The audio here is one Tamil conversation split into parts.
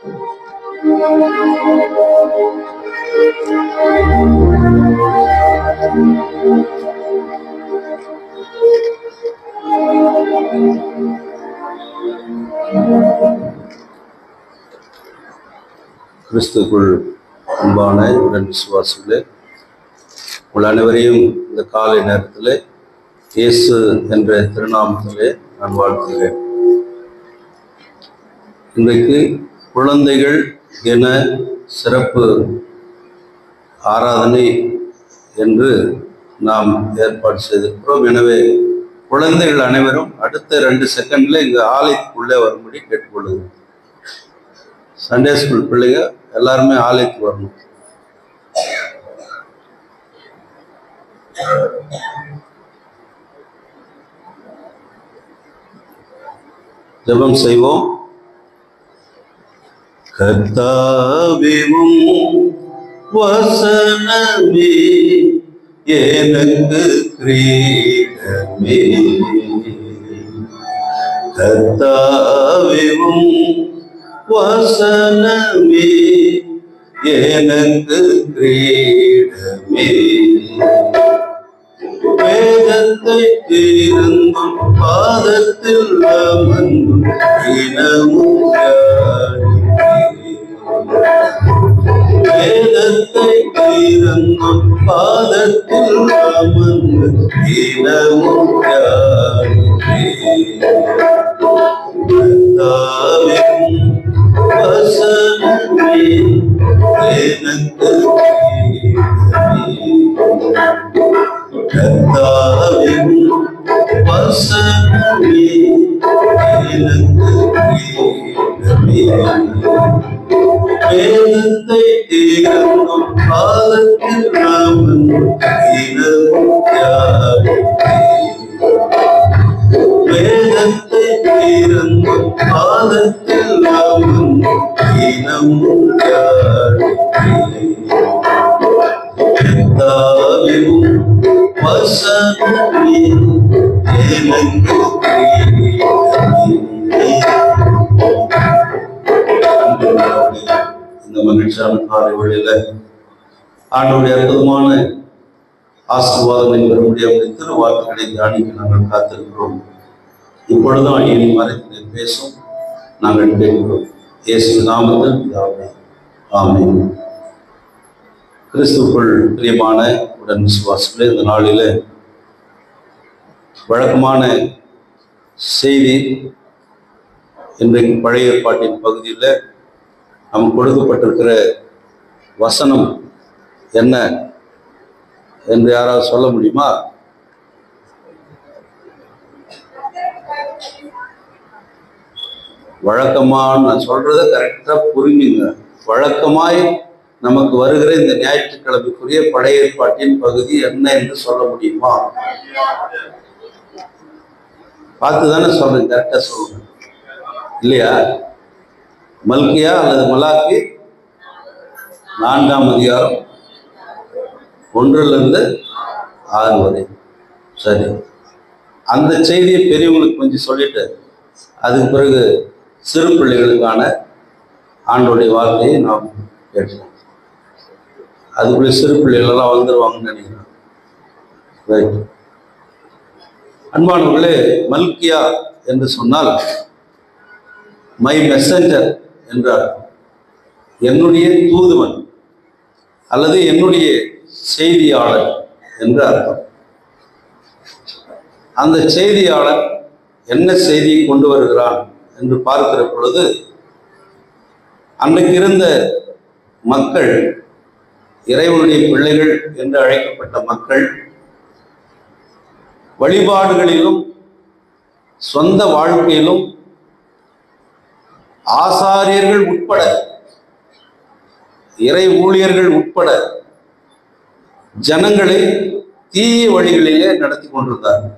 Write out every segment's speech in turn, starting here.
கிறிஸ்துக்குள் அன்பான உடன் விசுவாசிகளே, உங்கள் அனைவரையும் இந்த காலை நேரத்தில் இயேசு என்ற திருநாமத்திலே நான் வாழ்த்துகிறேன். இன்றைக்கு குழந்தைகள் என சிறப்பு ஆராதனை என்று நாம் ஏற்பாடு செய்திருக்கிறோம். எனவே குழந்தைகள் அனைவரும் அடுத்த 2 செகண்ட்ல இங்கே ஆலயத்துக்குள்ளே வரும்படி கேட்டுக்கொள்ளுங்கள். சண்டே ஸ்கூல் பிள்ளைங்க எல்லாருமே ஆலயத்துக்கு வரணும். ஜெபம் செய்வோம். கர்த்தாவே உம் வசனமே எனக்கு கிரீடமே, கர்த்தாவே உம் வசனமே எனக்கு கிரீடமே, வேதத்தை தீர்ந்தும் பாதத்தில் அமர்ந்தும் தினமும் வேதத்தை தீர்ந்தும் பாதத்தில் அமர்ந்து தினமும் வசனமே எனக்கு கர்த்தாவின் வசனமே எனக்கு கிரீடமே, வேதத்தை தீர்ந்தும் பாதத்தில் அமர்ந்து தினமும் வேதத்தை தீர்ந்தும் பாதத்தில் அமர்ந்து தினமும் கர்த்தாவின் வசனமே எனக்கு இந்த மகிழ்ச்சியான காலை வழியில ஆண்டவருடைய அற்புதமான ஆசீர்வாதங்களை பெற முடியாத திருவார்த்தைகளை தியானிக்க நாங்கள் காத்திருக்கிறோம். இப்பொழுதும் அடியை மறைத்து பேசும் நாங்கள் கேட்கிறோம். இயேசு நாமத்தில் பிதாவே, ஆமென். கிறிஸ்துவுக்குள் பிரியமான உடன் விசுவாசிகளே, இந்த நாளில் வழக்கமான செய்தி இன்றைக்கு பழைய ஏற்பாட்டின் பகுதியில் நமக்கு கொடுக்கப்பட்டிருக்கிற வசனம் என்ன என்று யாராவது சொல்ல முடியுமா? வழக்கமான, நான் சொல்றதை கரெக்டா புரிஞ்சுங்க. வழக்கமாய் நமக்கு வருகிற இந்த ஞாயிற்றுக்கிழமைக்குரிய பழைய ஏற்பாட்டின் பகுதி என்ன என்று சொல்ல முடியுமா? பார்த்து தானே சொல்றேன், கரெக்டா சொல்றேன் இல்லையா? மல்கியா அல்லது மலாக்கி 4ஆம் அதிகாரம் 1 - 6 வரை. சரி, அந்த செய்தியை பெரியவங்களுக்கு கொஞ்சம் சொல்லிட்டு அதுக்கு பிறகு சிறு பிள்ளைகளுக்கான ஆண்டோடைய வார்த்தையை நாம் கேட்கலாம். அதுக்குள்ளே சிறு பிள்ளைகளெல்லாம் வந்துடுவாங்கன்னு நினைக்கிறேன். ரைட். அன்பானவர்களே, மல்கியா என்று சொன்னால் மை மெசஞ்சர் என்றார், என்னுடைய தூதுவன் அல்லது என்னுடைய செய்தியாளர் என்று அர்த்தம். அந்த செய்தியாளர் என்ன செய்தியை கொண்டு வருகிறான் என்று பார்க்கிற பொழுது, அன்றைக்கு இருந்த மக்கள், இறைவனுடைய பிள்ளைகள் என்று அழைக்கப்பட்ட மக்கள், வழிபாடுகளிலும் சொந்த வாழ்க்கையிலும் ஆசாரியர்கள் உட்பட, இறை ஊழியர்கள் உட்பட ஜனங்களை தீய வழிகளிலே நடத்தி கொண்டிருந்தார்கள்.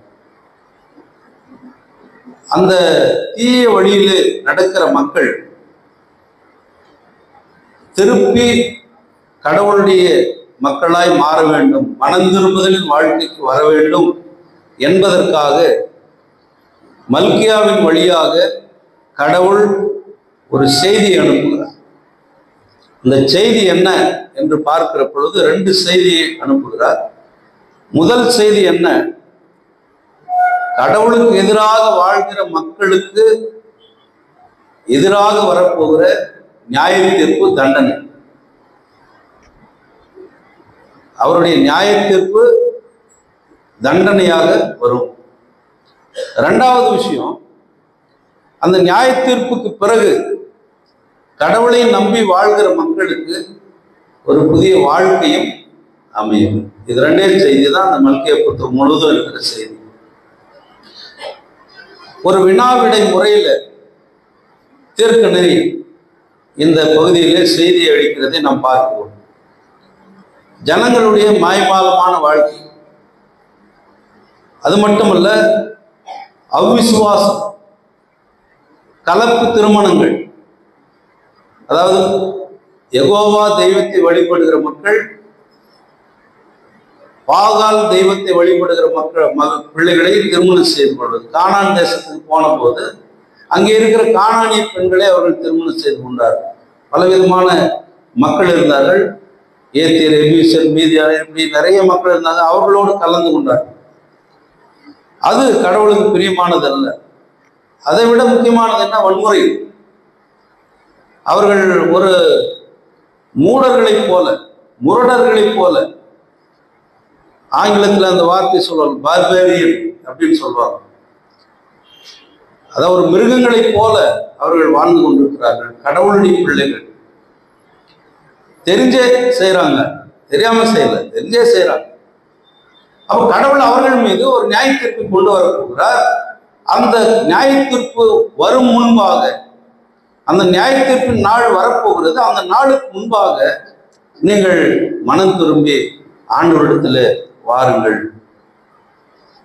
அந்த தீய வழியிலே நடக்கிற மக்கள் திருப்பி கடவுளுடைய மக்களாய் மாற வேண்டும், மனம் திரும்புதலின் வாழ்க்கைக்கு வர வேண்டும் என்பதற்காக மல்கியாவின் வழியாக கடவுள் ஒரு செய்தி அனுப்புகிறார். இந்த செய்தி என்ன என்று பார்க்கிற பொழுது 2 செய்தியை அனுப்புகிறார். முதல் செய்தி என்ன? கடவுளுக்கு எதிராக வாழ்கிற மக்களுக்கு எதிராக வரப்போகிற நியாய தீர்ப்பு, தண்டனை. அவருடைய நியாய தீர்ப்பு தண்டனையாக வரும். 2வது விஷயம், அந்த நியாய தீர்ப்புக்கு பிறகு கடவுளை நம்பி வாழ்கிற மக்களுக்கு ஒரு புதிய வாழ்க்கையும் அமையும். இது 2 செய்தி தான் அந்த மல்கியா புத்தகம் முழுவதும் இருக்கிற செய்தி. ஒரு வினாவிடை முறையில தீர்க்கநெறி இந்த பகுதியிலே செய்தியை அளிக்கிறதை நாம் பார்க்கிறோம். ஜனங்களுடைய மாய்மாலமான வாழ்க்கை, அது மட்டுமல்ல, அவிசுவாசம், கலப்பு திருமணங்கள், அதாவது யெகோவா தெய்வத்தை வழிபடுகிற மக்கள் பாகால் தெய்வத்தை வழிபடுகிற பிள்ளைகளை திருமணம் செய்து கொள்வது. கானான் தேசத்துக்கு போன போது அங்கே இருக்கிற கானானிய பெண்களை அவர்கள் திருமணம் செய்து கொண்டார்கள். பலவிதமான மக்கள் இருந்தார்கள். ஏத்தியர், எபீசர், மீதியார், இப்படி நிறைய மக்கள் இருந்தாங்க. அவர்களோடு கலந்து கொண்டார்கள். அது கடவுளுக்கு பிரியமானது அல்ல. அதை விட முக்கியமானது என்ன? வன்முறை. அவர்கள் ஒரு மூடர்களைப் போல, முரடர்களைப் போல, ஆங்கிலத்தில் அந்த வார்த்தை சொல்வாங்க, பார்பேரியன் அப்படின்னு சொல்வாங்க. அதாவது ஒரு மிருகங்களைப் போல அவர்கள் வாழ்ந்து கொண்டிருக்கிறார்கள். கடவுளுடைய பிள்ளைகள் தெரிஞ்சே செய்யறாங்க, தெரியாம செய்யல, தெரிஞ்சே செய்யறாங்க. அப்ப கடவுள் அவர்கள் மீது ஒரு நியாய தீர்ப்பு கொண்டு வர போகிறார். அந்த நியாய தீர்ப்பு வரும் முன்பாக, அந்த நியாய தீர்ப்பின் நாள் வரப்போகிறது. அந்த நாளுக்கு முன்பாக நீங்கள் மனம் திரும்பி ஆண்டவரிடத்துல வாருங்கள்.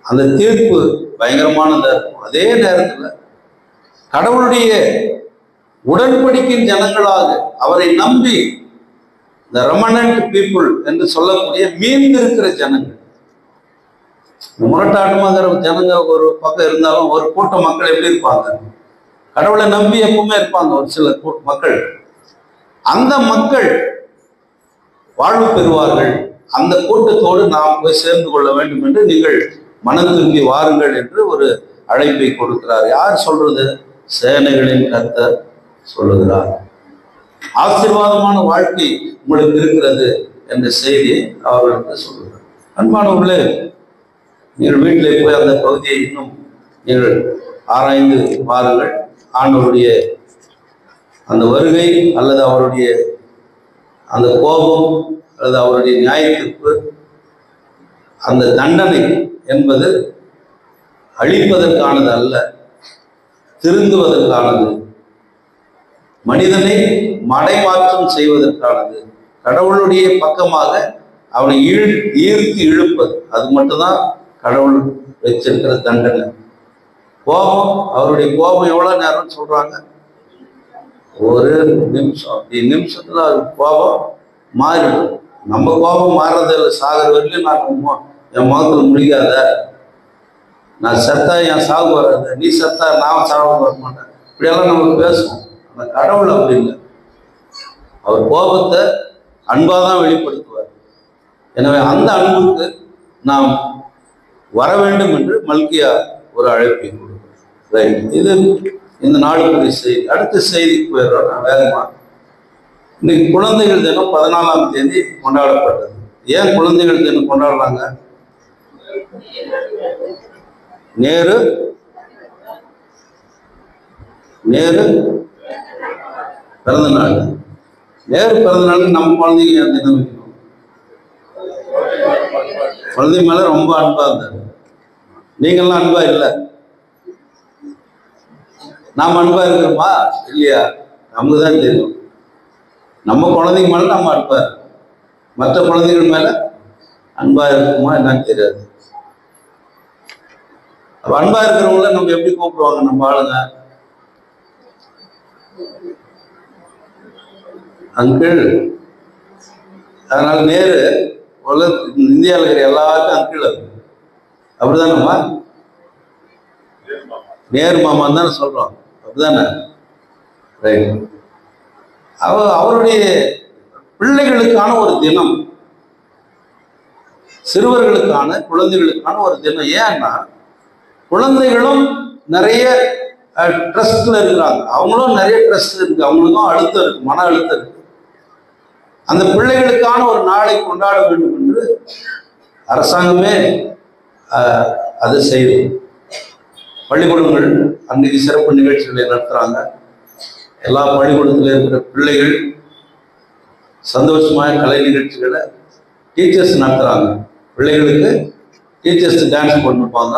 அந்த தீர்ப்பு பயங்கரமானதா இருக்கும். அதே நேரத்தில் கடவுளுடைய உடன்படிக்கையின் ஜனங்களாக அவரை நம்பி இந்த ரெமனன்ட் பீப்புள் என்று சொல்லக்கூடிய மீந்திருக்கிற ஜனங்கள், முரட்டாட்டமாக ஜனங்க ஒரு பக்கம் இருந்தாலும் ஒரு கூட்ட மக்கள் எப்படி இருப்பாங்க? கடவுளை நம்பி எப்பவுமே இருப்பாங்க ஒரு சில மக்கள். அந்த மக்கள் வாழ்வு பெறுவார்கள். அந்த கூட்டத்தோடு நாம் போய் சேர்ந்து கொள்ள வேண்டும் என்று நீங்கள் மனம் திரும்பி வாருங்கள் என்று ஒரு அழைப்பை கொடுக்கிறார். யார் சொல்றது? சேனைகளின் கர்த்தர் சொல்லுகிறார். ஆசீர்வாதமான வாழ்க்கை உங்களுக்கு இருக்கிறது என்ற செய்தியை அவர்களுக்கு சொல்லுகிறார். அன்பானவர்களே, நீங்கள் வீட்டிலே போய் அந்த பகுதியை இன்னும் நீங்கள் ஆராய்ந்து பாருங்கள். ஆண்டவருடைய அந்த வருகை அல்லது அவருடைய அந்த கோபம் அல்லது அவருடைய நியாய தீர்ப்பு, அந்த தண்டனை என்பது அழிப்பதற்கானது அல்ல, திருந்துவதற்கானது, மனிதனை மடைமாற்றம் செய்வதற்கானது, கடவுளுடைய பக்கமாக அவனை ஈர்த்து இழுப்பது. அது மட்டும்தான் கடவுள் வச்சிருக்கிற தண்டனை. கோபம், அவருடைய கோபம் எவ்வளவு நேரம் சொல்றாங்க? ஒரு நிமிஷம். அப்படி நிமிஷத்துல கோபம் மாறிடும். நம்ம கோபம் மாறுறது இல்லை. சாகிற வரையிலும் நான் என் முகத்துல முடிக்காத, நான் செத்தா என் சாவு வராது, நீ செத்தா நான் சாவு வர மாட்டேன், இப்படியெல்லாம் நம்ம பேசுவோம். அந்த கடவுள் அப்படி இல்லை. அவர் கோபத்தை அன்பாக தான் வெளிப்படுத்துவார். எனவே அந்த அன்புக்கு நாம் வர வேண்டும் என்று மல்கியா ஒரு அழைப்பை கொடுக்கிறார். ரைட், இது இந்த நாளுக்குரிய செய்தி. அடுத்த செய்திக்கு போயிடுறோம் நான் வேகமா. இன்னைக்கு குழந்தைகள் தினம் 14ஆம் தேதி கொண்டாடப்பட்டது. ஏன் குழந்தைகள் தினம் கொண்டாடுறாங்க? நேரு பிறந்த நாள். நேரு பிறந்த நாள் நம்ம குழந்தைங்க தினம் வைக்கணும். குழந்தை மேல ரொம்ப அன்பா இருந்தாரு. நீங்கள்லாம் அன்பா இல்லை. நாம் அன்பா இருக்கிறோமா இல்லையா? நமக்கு தான் தெரியும். நம்ம குழந்தைங்க மேல நம்ம அன்பா இருக்கோம். மற்ற குழந்தைகள் மேல அன்பா இருக்குமா என்னன்னு தெரியாது. அப்ப அன்பா இருக்கிறவங்கள நம்ம எப்படி கூப்பிடுவாங்க நம்ம ஆளுங்க? அங்கிள். அதனால நேரு இந்தியாவில் இருக்கிற எல்லாருக்கும் அங்கிள். அது அப்படிதானம்மா? நேரு மாமான்னு தானே சொல்றோம், அப்படிதானே? ரைட். அவருடைய பிள்ளைகளுக்கான ஒரு தினம், சிறுவர்களுக்கான குழந்தைகளுக்கான ஒரு தினம். ஏன்னா குழந்தைகளும் நிறைய ட்ரஸ்ட்ல இருக்கிறாங்க, அவங்களும் நிறைய ட்ரஸ்ட் இருக்கு, அவங்களுக்கும் அழுத்தம் இருக்கு, மன அழுத்தம் இருக்கு. அந்த பிள்ளைகளுக்கான ஒரு நாளை கொண்டாட வேண்டும் என்று அரசாங்கமே அது செய்யுது. பள்ளிக்கூடங்கள் அன்னைக்கு சிறப்பு நிகழ்ச்சிகளை நடத்துறாங்க. எல்லா பள்ளிக்கூடத்தில் இருக்கிற பிள்ளைகள் சந்தோஷമായ கலை நிகழ்ச்சிகளை டீச்சர்ஸ் நடத்துறாங்க. பிள்ளைகளுக்கு டீச்சர்ஸ் டான்ஸ் பண்ணிருப்பாங்க,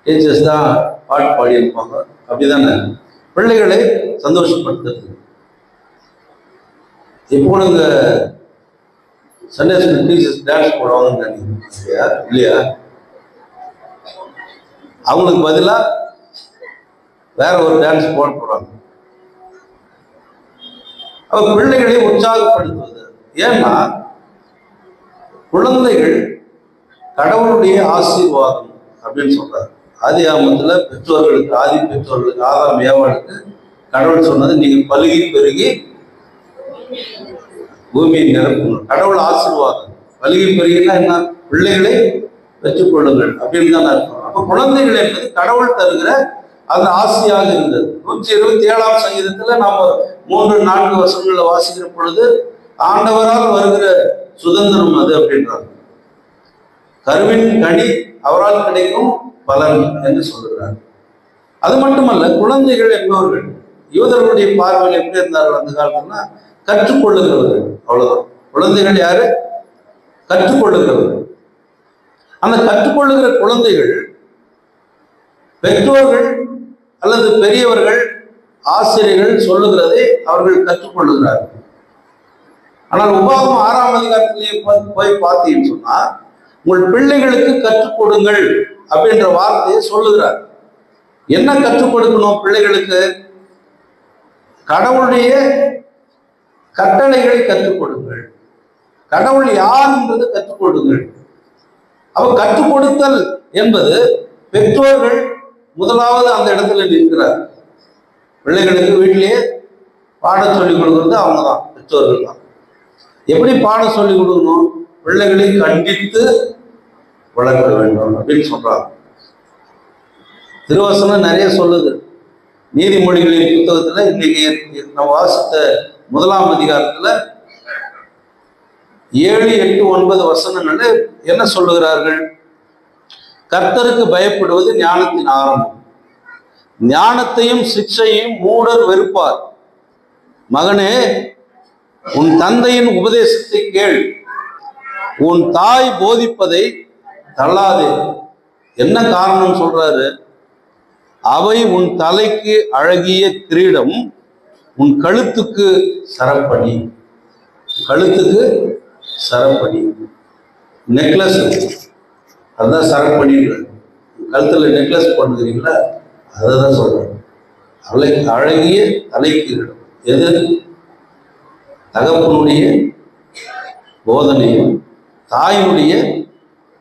டீச்சர்ஸ் தான் பாட்டு பாடியிருப்பாங்க. அப்படிதானே பிள்ளைகளை சந்தோஷப்படுத்துறது. இப்போ நீங்க சண்டே ஸ்கூல் டீச்சர்ஸ் டான்ஸ் போடுவாங்கன்னு நினைக்கிறீங்க இல்லையா? அவங்களுக்கு பதிலா வேற ஒரு டான்ஸ் போடுறாங்க. அவ பிள்ளைகளை உற்சாகப்படுத்துவது. ஏன்னா குழந்தைகள் கடவுளுடைய ஆசீர்வாதம் அப்படின்னு சொல்றாரு. ஆதி ஆகமத்துல பெற்றோர்களுக்கு, ஆதி பெற்றோர்களுக்கு, ஆதாம் ஏவாளுக்கு கடவுள் சொன்னது, நீங்க பலுகி பெருகி பூமியை நிரப்பணும். கடவுள் ஆசீர்வாதம். பலுகி பெருகினா என்ன? பிள்ளைகளை பெற்றுக் கொள்ளுங்கள் அப்படின்னு தான் அர்த்தம். அப்ப குழந்தைகள் என்பது கடவுள் தருகிற அந்த ஆசையாக இருந்தது. 127ஆம் சங்கீதத்துல நாம 3-4 வருஷங்கள்ல வாசிக்கிற பொழுது ஆண்டவரால் வருகிற சுதந்திரம் அது அப்படின்றாங்க. கருவின் கனி அவரால் கிடைக்கும் பலன் என்று சொல்லுகிறார். அது மட்டுமல்ல, குழந்தைகள் என்பவர்கள் யூதர்களுடைய பார்வையில் எப்படி இருந்தார்கள் அந்த காலத்துலன்னா கற்றுக்கொள்ளுகிறவர்கள். அவ்வளவுதான். குழந்தைகள் யாரு? கற்றுக்கொள்ளுகிறவர்கள். அந்த கற்றுக்கொள்ளுகிற குழந்தைகள் பெற்றோர்கள் அல்லது பெரியவர்கள், ஆசிரியர்கள் சொல்லுகிறதை அவர்கள் கற்றுக்கொள்ளுகிறார்கள். ஆனால் உபாகமம் 6ஆம் அதிகாரத்திலேயே போய் பார்த்தீங்கன்னு சொன்னா, உங்கள் பிள்ளைகளுக்கு கற்றுக் கொடுங்கள் அப்படின்ற வார்த்தையை சொல்லுகிறார். என்ன கற்றுக் கொடுக்கணும் பிள்ளைகளுக்கு? கடவுளுடைய கட்டளைகளை கற்றுக் கொடுங்கள், கடவுள் யார் என்பது கற்றுக் கொடுங்கள். அவ கற்றுக் கொடுத்தல் என்பது பெற்றோர்கள் முதலாவது அந்த இடத்துல நிற்கிறார். பிள்ளைகளுக்கு வீட்டிலேயே பாடம் சொல்லிக் கொடுக்கறது அவங்க தான், பெற்றோர்கள் தான். எப்படி பாடம் சொல்லிக் கொடுக்கணும்? பிள்ளைகளை கண்டித்து வளர்க்க வேண்டும் அப்படின்னு சொல்றாங்க. திருவசனம் நிறைய சொல்லுது. நீதிமொழிகளின் புத்தகத்துல இன்னைக்கு நம்ம வாசித்த 1ஆம் அதிகாரத்துல 7, 8, 9 வசனங்கள்ல என்ன சொல்லுகிறார்கள்? கர்த்தருக்கு பயப்படுவது ஞானத்தின் ஆரம்பம், ஞானத்தையும் சிக்ஷையும் மூடர் வெறுப்பார். மகனே, உன் தந்தையின் உபதேசத்தை கேள், உன் தாய் போதிப்பதை தள்ளாதே. என்ன காரணம் சொல்றாரு? அவை உன் தலைக்கு அழகிய கிரீடம், உன் கழுத்துக்கு சரப்பணி. கழுத்துக்கு சரப்பணி, நெக்லஸ், அதுதான் சரப்பணி. கழுத்துல நெக்லஸ் பண்ணுறீங்களா? அதான் சொல்றேன். அழகிய தலைக்கிரீடம். எது? தகப்பனுடைய போதனையும் தாயினுடைய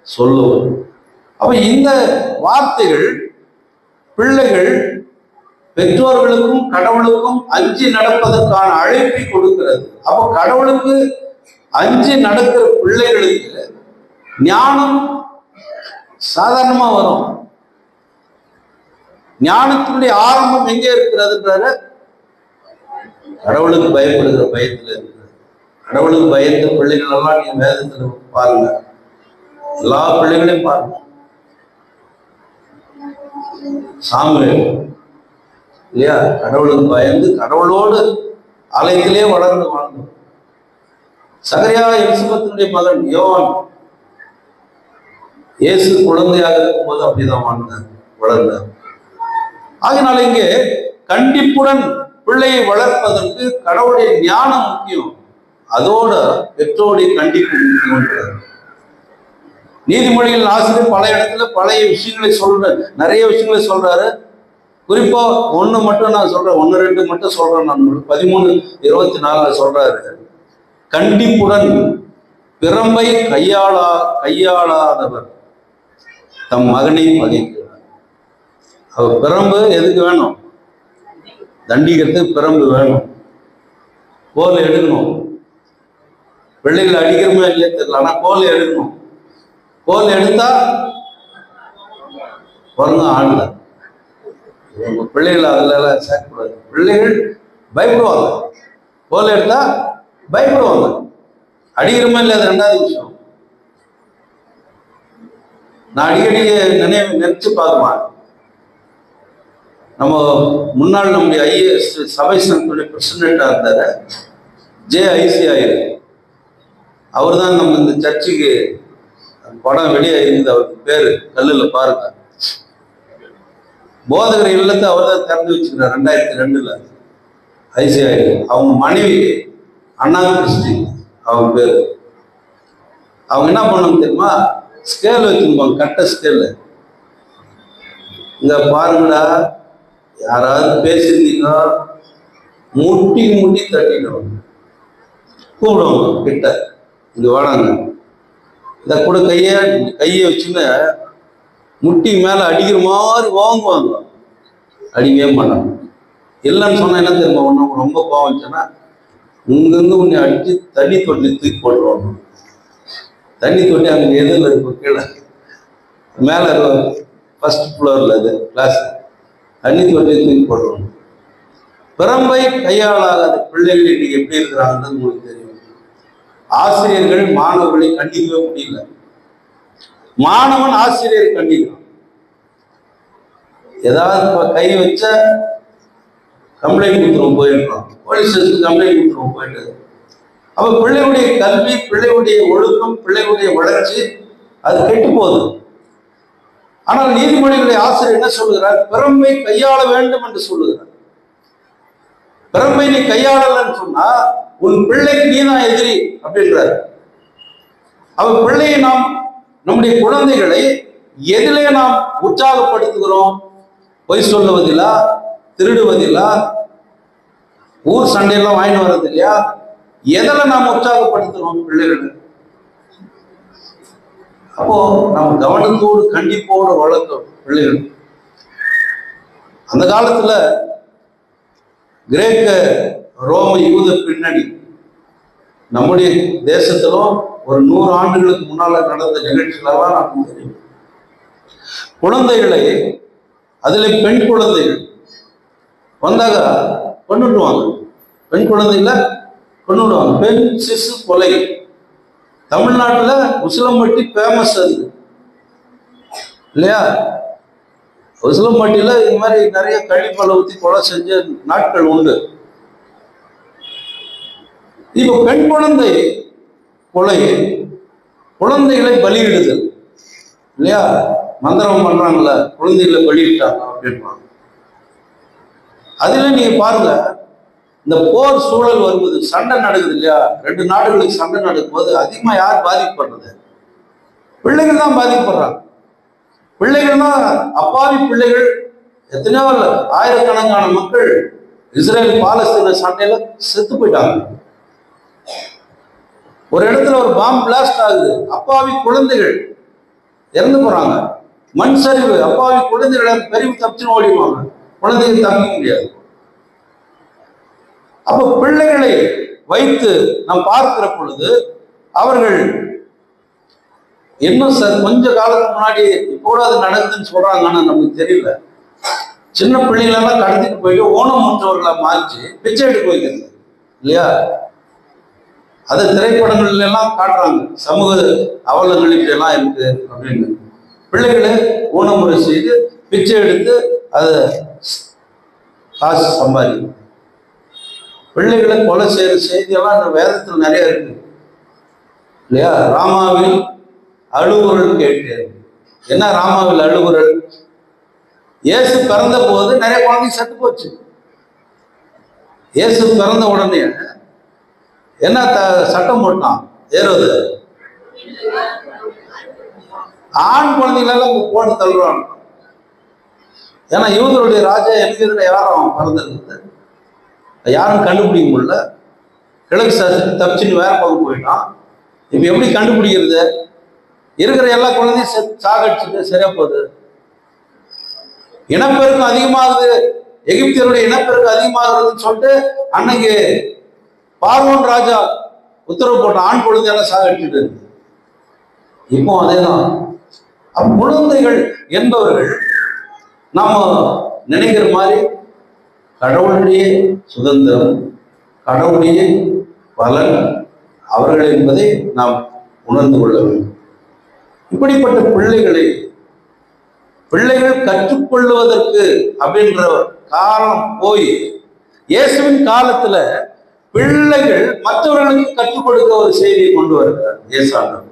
சொல்லுவது. அப்ப இந்த வார்த்தைகள் பிள்ளைகள் பெற்றோர்களுக்கும் கடவுளுக்கும் அஞ்சி நடப்பதற்கான அழைப்பை கொடுக்கிறது. அப்ப கடவுளுக்கு அஞ்சி நடக்கிற பிள்ளைகளுக்கு ஞானம் சாதாரணமா வரும். ஞானத்தினுடைய ஆரம்பம் எங்கே இருக்கிறதுன்றாரு? கடவுளுக்கு பயப்படுகிற பயத்துல இருக்கிறது. கடவுளுக்கு பயந்த பிள்ளைகள் எல்லாம் நீங்க வேதத்துல பாருங்க, எல்லா பிள்ளைகளையும் பாருங்க. சாமுவேல் இல்லையா? கடவுளுக்கு பயந்து கடவுளோடு ஆலயத்திலே வளர்ந்து வாழ்ந்தோம். சகரியா எலிசபெத்தினுடைய மகன் யோவான் இயேசு குழந்தையாக இருக்கும்போது அப்படிதான் வளர்ந்தார். ஆகினால இங்கே கண்டிப்புடன் பிள்ளையை வளர்ப்பதற்கு கடவுளுடைய ஞானம் முக்கியம், அதோட பெற்றோருடைய கண்டிப்பு முக்கியம். நீதிமொழிகள் ஆசிரியர் பல இடத்துல பழைய விஷயங்களை நிறைய விஷயங்களை சொல்றாரு. குறிப்பா ஒண்ணு மட்டும் நான் சொல்றேன், 1-2 மட்டும் சொல்றேன். நான் 13:24 சொல்றாரு, கண்டிப்புடன் பிரம்பை கையாளாதவர் தம் மகனை பகைக்கிறார். அவர் பிரம்பு எதுக்கு வேணும்? தண்டிக்கிறதுக்கு பிரம்பு வேணும், போல எடுக்கணும். பிள்ளைகள் அடிக்கிறோமா இல்லையே தெரியல, ஆனா கோல் எடுக்கணும். கோல் எடுத்தா பிறந்த ஆடல. உங்க பிள்ளைகள் அதுல எல்லாம் சேர்க்கக்கூடாது. பிள்ளைகள் பயப்படுவாங்க, கோல் எடுத்தா பயப்படுவாங்க. அடிக்கிறோமா இல்லை அது ரெண்டாவது விஷயம். நான் அடிக்கடி நினைச்சு பார்க்குவேன். நம்ம முன்னாள் நம்முடைய ஐஏஎஸ் சபை சங்கத்துடைய பிரசிடென்டா இருந்தாரு JICI. அவர் தான் நம்ம இந்த சர்ச்சுக்கு படம் வெளியே இருந்தது. அவருக்கு பேரு கல்லுல பாருங்க. போதகர் இல்லத்தை அவர் தான் திறந்து வச்சுக்கிறார் 2002 ICI. அவங்க மனைவி அண்ணா கிறிஸ்டி அவங்க பேரு. அவங்க என்ன பண்ணுவாங்க தெரியுமா, ஸ்கேல் வச்சுருப்பாங்க, கட்ட ஸ்கேல். இங்க பாருங்கடா, யாராவது பேசியிருந்தீங்கன்னா முட்டி முட்டி தட்டிடுவாங்க, கூப்பிடுவாங்க கிட்ட, இங்க வாடாங்க. இத கூட கையை வச்சுன்னு முட்டி மேல அடிக்கிற மாதிரி வாங்குவாங்க. அடிக்கவே மாட்டாங்க. இல்லைன்னு சொன்னா என்ன தெரியுமா, ஒன்றும் ரொம்ப கோவம்ச்சுன்னா இங்கிருந்து உன்னை அடிச்சு தண்ணி தொட்டி தூக்கி போட்டுருவாங்க. தண்ணி தொட்டி அங்கே எதில் இருக்கும், கீழே மேலே ஃபர்ஸ்ட் ஃப்ளோரில் அது கிளாஸ், தண்ணி தொட்டியை தூக்கி போட்டுருவாங்க. பிறம்பை கையாளாத பிள்ளைகள் இன்னைக்கு எப்படி இருக்கிறாங்கன்னு உங்களுக்கு தெரியும். ஆசிரியர்கள் மாணவர்களை கண்டிக்கவே முடியல, மாணவன் ஆசிரியர் கண்டிக்கிறான். ஏதாவது கை வச்ச கம்ப்ளைண்ட் கொடுத்துருவோம் போயிடுறோம், போலீஸ் ஸ்டேஷன் கம்ப்ளைண்ட் கொடுத்துருவோம் போயிட்டு. அப்ப பிள்ளையுடைய கல்வி, பிள்ளையுடைய ஒழுக்கம், பிள்ளையுடைய வளர்ச்சி அது கெட்டு போகுது. ஆனால் நீதிமொழிகளுடைய ஆசிரியர் என்ன சொல்லுகிறார், பிறம்பை கையாள வேண்டும் என்று சொல்லுகிறார். பிறம்பை நீ கையாளலன்னு சொன்னா உன் பிள்ளைக்கு நீ தான் எதிரி அப்படின்றார். அவ பிள்ளையை நாம், நம்முடைய குழந்தைகளை எதிலே நாம் உற்சாகப்படுத்துகிறோம்? பொய் சொல்லுவதில்லா, திருடுவதில்லா, ஊர் சண்டையெல்லாம் வாங்கிட்டு வர்றது இல்லையா? எதில் நாம் உற்சாகப்படுத்துகிறோம் பிள்ளைகளை? அப்போ நாம் கவனத்தோடு கண்டிப்போடு வளர்க்கிறோம் பிள்ளைகள். அந்த காலத்துல கிரேக்க ரோம யூத பின்னணி நம்முடைய தேசத்திலும் ஒரு 100 ஆண்டுகளுக்கு முன்னால நடந்த நிகழ்ச்சிகளெல்லாம் நமக்கு தெரியும். குழந்தைகளை, அதுல பெண் குழந்தைகள் வந்தாக கொண்டுடுவாங்க. பெண் குழந்தைகளை கொண்டுடுவாங்க. பெண் சிசு கொலை தமிழ்நாட்டுல உசிலம்பட்டி ஃபேமஸ் அது இல்லையா? உசிலம்பட்டியில இது மாதிரி நிறைய கழிப்பலை ஊற்றி கொலை செஞ்ச நாட்கள் உண்டு. இப்போ பெண் குழந்தை கொலை, குழந்தைகளை பலியிடுதல் இல்லையா? மந்திரம் பண்றாங்கல்ல, குழந்தைகளை பலியிட்டாங்க அப்படின்றாங்க. அதுல நீங்க பாருங்க, இந்த போர் சூழல் வருவது, சண்டை நடக்குது இல்லையா? 2 நாடுகளுக்கு சண்டை நடக்கும்போது அதிகமா யார் பாதிக்கப்படுறது? பிள்ளைகள் தான் பாதிக்கப்படுறாங்க. பிள்ளைகள் தான் அப்பாவி பிள்ளைகள். எத்தனையோ ஆயிரக்கணக்கான மக்கள் இஸ்ரேல் பாலஸ்தீன சண்டையில செத்து போயிட்டாங்க. ஒரு இடத்துல ஒரு பாம்பு பிளாஸ்ட் ஆகுது, அப்பாவி குழந்தைகள் இறந்து போறாங்க. மண் சரிவு, அப்பாவி குழந்தைகளை பெரிய தப்பிச்சுன்னு ஓடிடுவாங்க, குழந்தைகள் தப்பிக்க முடியாது. அப்ப பிள்ளைகளை வைத்து நாம் பார்க்கிற பொழுது அவர்கள் இன்னும் கொஞ்ச காலத்துக்கு முன்னாடி கூட அது நடக்குதுன்னு சொல்றாங்க, ஆனா நமக்கு தெரியல. சின்ன பிள்ளைகளெல்லாம் கடத்திட்டு போயிட்டு ஓணம் மூன்றவர்களை மாற்றி பிச்சை எடுக்க வைக்கிறது இல்லையா? அது திரைப்படங்கள்ல எல்லாம் காட்டுறாங்க, சமூக அவலங்கள் இப்படி எல்லாம் இருக்கு அப்படின்னு. பிள்ளைகளை ஊனமுறை செய்து பிச்சை எடுத்து அதை காசு சம்பாதிக்கும். பிள்ளைகளை கொலை செய்யற செய்தியெல்லாம் இந்த வேதத்தில் நிறைய இருக்கு இல்லையா? ராமாவில் அழுகுரல் கேட்டேன். என்ன ராமாவில் அழுகுரல்? இயேசு பிறந்த போது நிறைய குழந்தை செத்து போச்சு. இயேசு பிறந்த உடனே என்ன சட்டம் போட்டான் ஏறுவது? ஆண் குழந்தைகளெல்லாம் போட்டு தள்ளுறான். ஏன்னா யூதருடைய ராஜா எனக்கு எதிர யாரும் பிறந்திருந்தது, யாரும் கண்டுபிடிக்க முடியல. கிழக்கு சாஸ்திரத்துக்கு தப்பிச்சுன்னு வேற பக்கம் போயிட்டான். இப்ப எப்படி கண்டுபிடிக்கிறது? இருக்கிற எல்லா குழந்தையும் சாகடிச்சுட்டு சரியா போகுது. இனப்பெருக்கம் அதிகமாகுது, எகிப்தியருடைய இனப்பெருக்கம் அதிகமாகுதுன்னு சொல்லிட்டு அன்னைக்கு பார்வோன் ராஜா உத்தரவு போட்ட ஆண் குழந்தையெல்லாம் சாகடிச்சுட்டு. இப்போ அதேதான். குழந்தைகள் என்பவர்கள் நாம நினைக்கிற மாதிரி கடவுளுடைய சுதந்திரம், கடவுளுடைய பலன் அவர்கள் என்பதை நாம் உணர்ந்து கொள்ள வேண்டும். இப்படிப்பட்ட பிள்ளைகள் கற்றுக்கொள்வதற்கு அப்படின்ற காலம் போய் இயேசுவின் காலத்துல பிள்ளைகள் மற்றவர்களுக்கு கற்றுக் கொடுக்க ஒரு செய்தியை கொண்டு வருகிறார் இயேசாண்டவர்.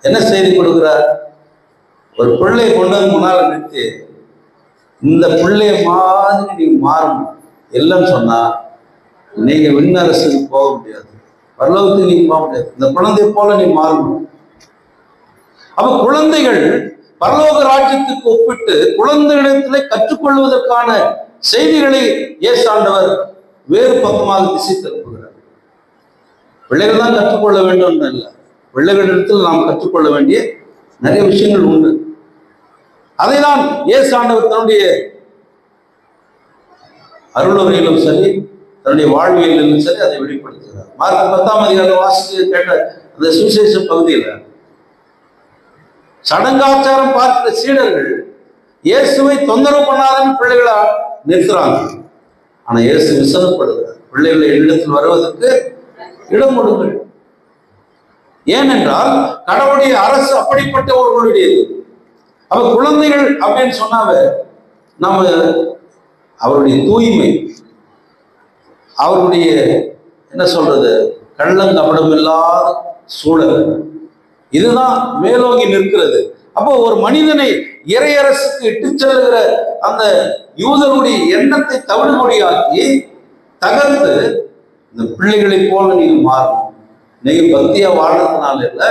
என்ன செய்தி கொடுக்கிறார்? ஒரு பிள்ளையை கொண்டு வந்து முன்னால நிறுத்தி, இந்த பிள்ளைய மாதிரி நீங்க மாறணும் இல்லைன்னு சொன்னா நீங்க விண்ணரசுக்கு போக முடியாது, பரலோகத்துக்கு நீங்க போக முடியாது. இந்த குழந்தைய போல நீ மாறணும். அப்ப குழந்தைகள் பரலோக ராஜ்யத்துக்கு ஒப்பிட்டு குழந்தைகளிடத்திலே கற்றுக்கொள்வதற்கான செய்திகளை இயேசாண்டவர் வேறு பக்கமாக திசை திருப்புகிறார். பிள்ளைகள் தான் கற்றுக்கொள்ள வேண்டும் இல்லை, பிள்ளைகளிடத்தில் நாம் கற்றுக்கொள்ள வேண்டிய நிறைய விஷயங்கள் உண்டு. அதைதான் இயேசாண்டவர் தன்னுடைய அருளுரையிலும் சரி, தன்னுடைய வாழ்வியலிலும் சரி அதை வெளிப்படுத்துகிறார். மார்க் 10ஆம் அதிகாரம் வாசித்து கேட்ட அந்த சுவிசேஷ பகுதியில் சடங்காச்சாரம் பார்க்கிற சீடர்கள் இயேசுவை தொந்தரவு பண்ணாதன்னு பிள்ளைகளா நிறுத்துறாங்க. ஆனா இயேசு விசனப்படுகிறார், பிள்ளைகளை என்னிடத்தில் வருவதற்கு இடம் கொடுங்கள். ஏனென்றால் கடவுளுடைய அரசு அப்படிப்பட்டவர்களுடையது. அவ குழந்தைகள் அப்படின்னு சொன்னாவ நாம அவருடைய தூய்மை, அவருடைய என்ன சொல்றது, கள்ளங்கபடம் இல்லாத சூழல், இதுதான் மேலோங்கி நிற்கிறது. அப்போ ஒரு மனிதனை இறையரசுக்கு இட்டு செல்லுகிற அந்த யூதருடைய எண்ணத்தை தவிடுபொடியாக்கி தகர்த்து இந்த பிள்ளைகளை போல நீங்க மாறணும். நீங்க பக்தியா வாழ்றதுனால இல்லை,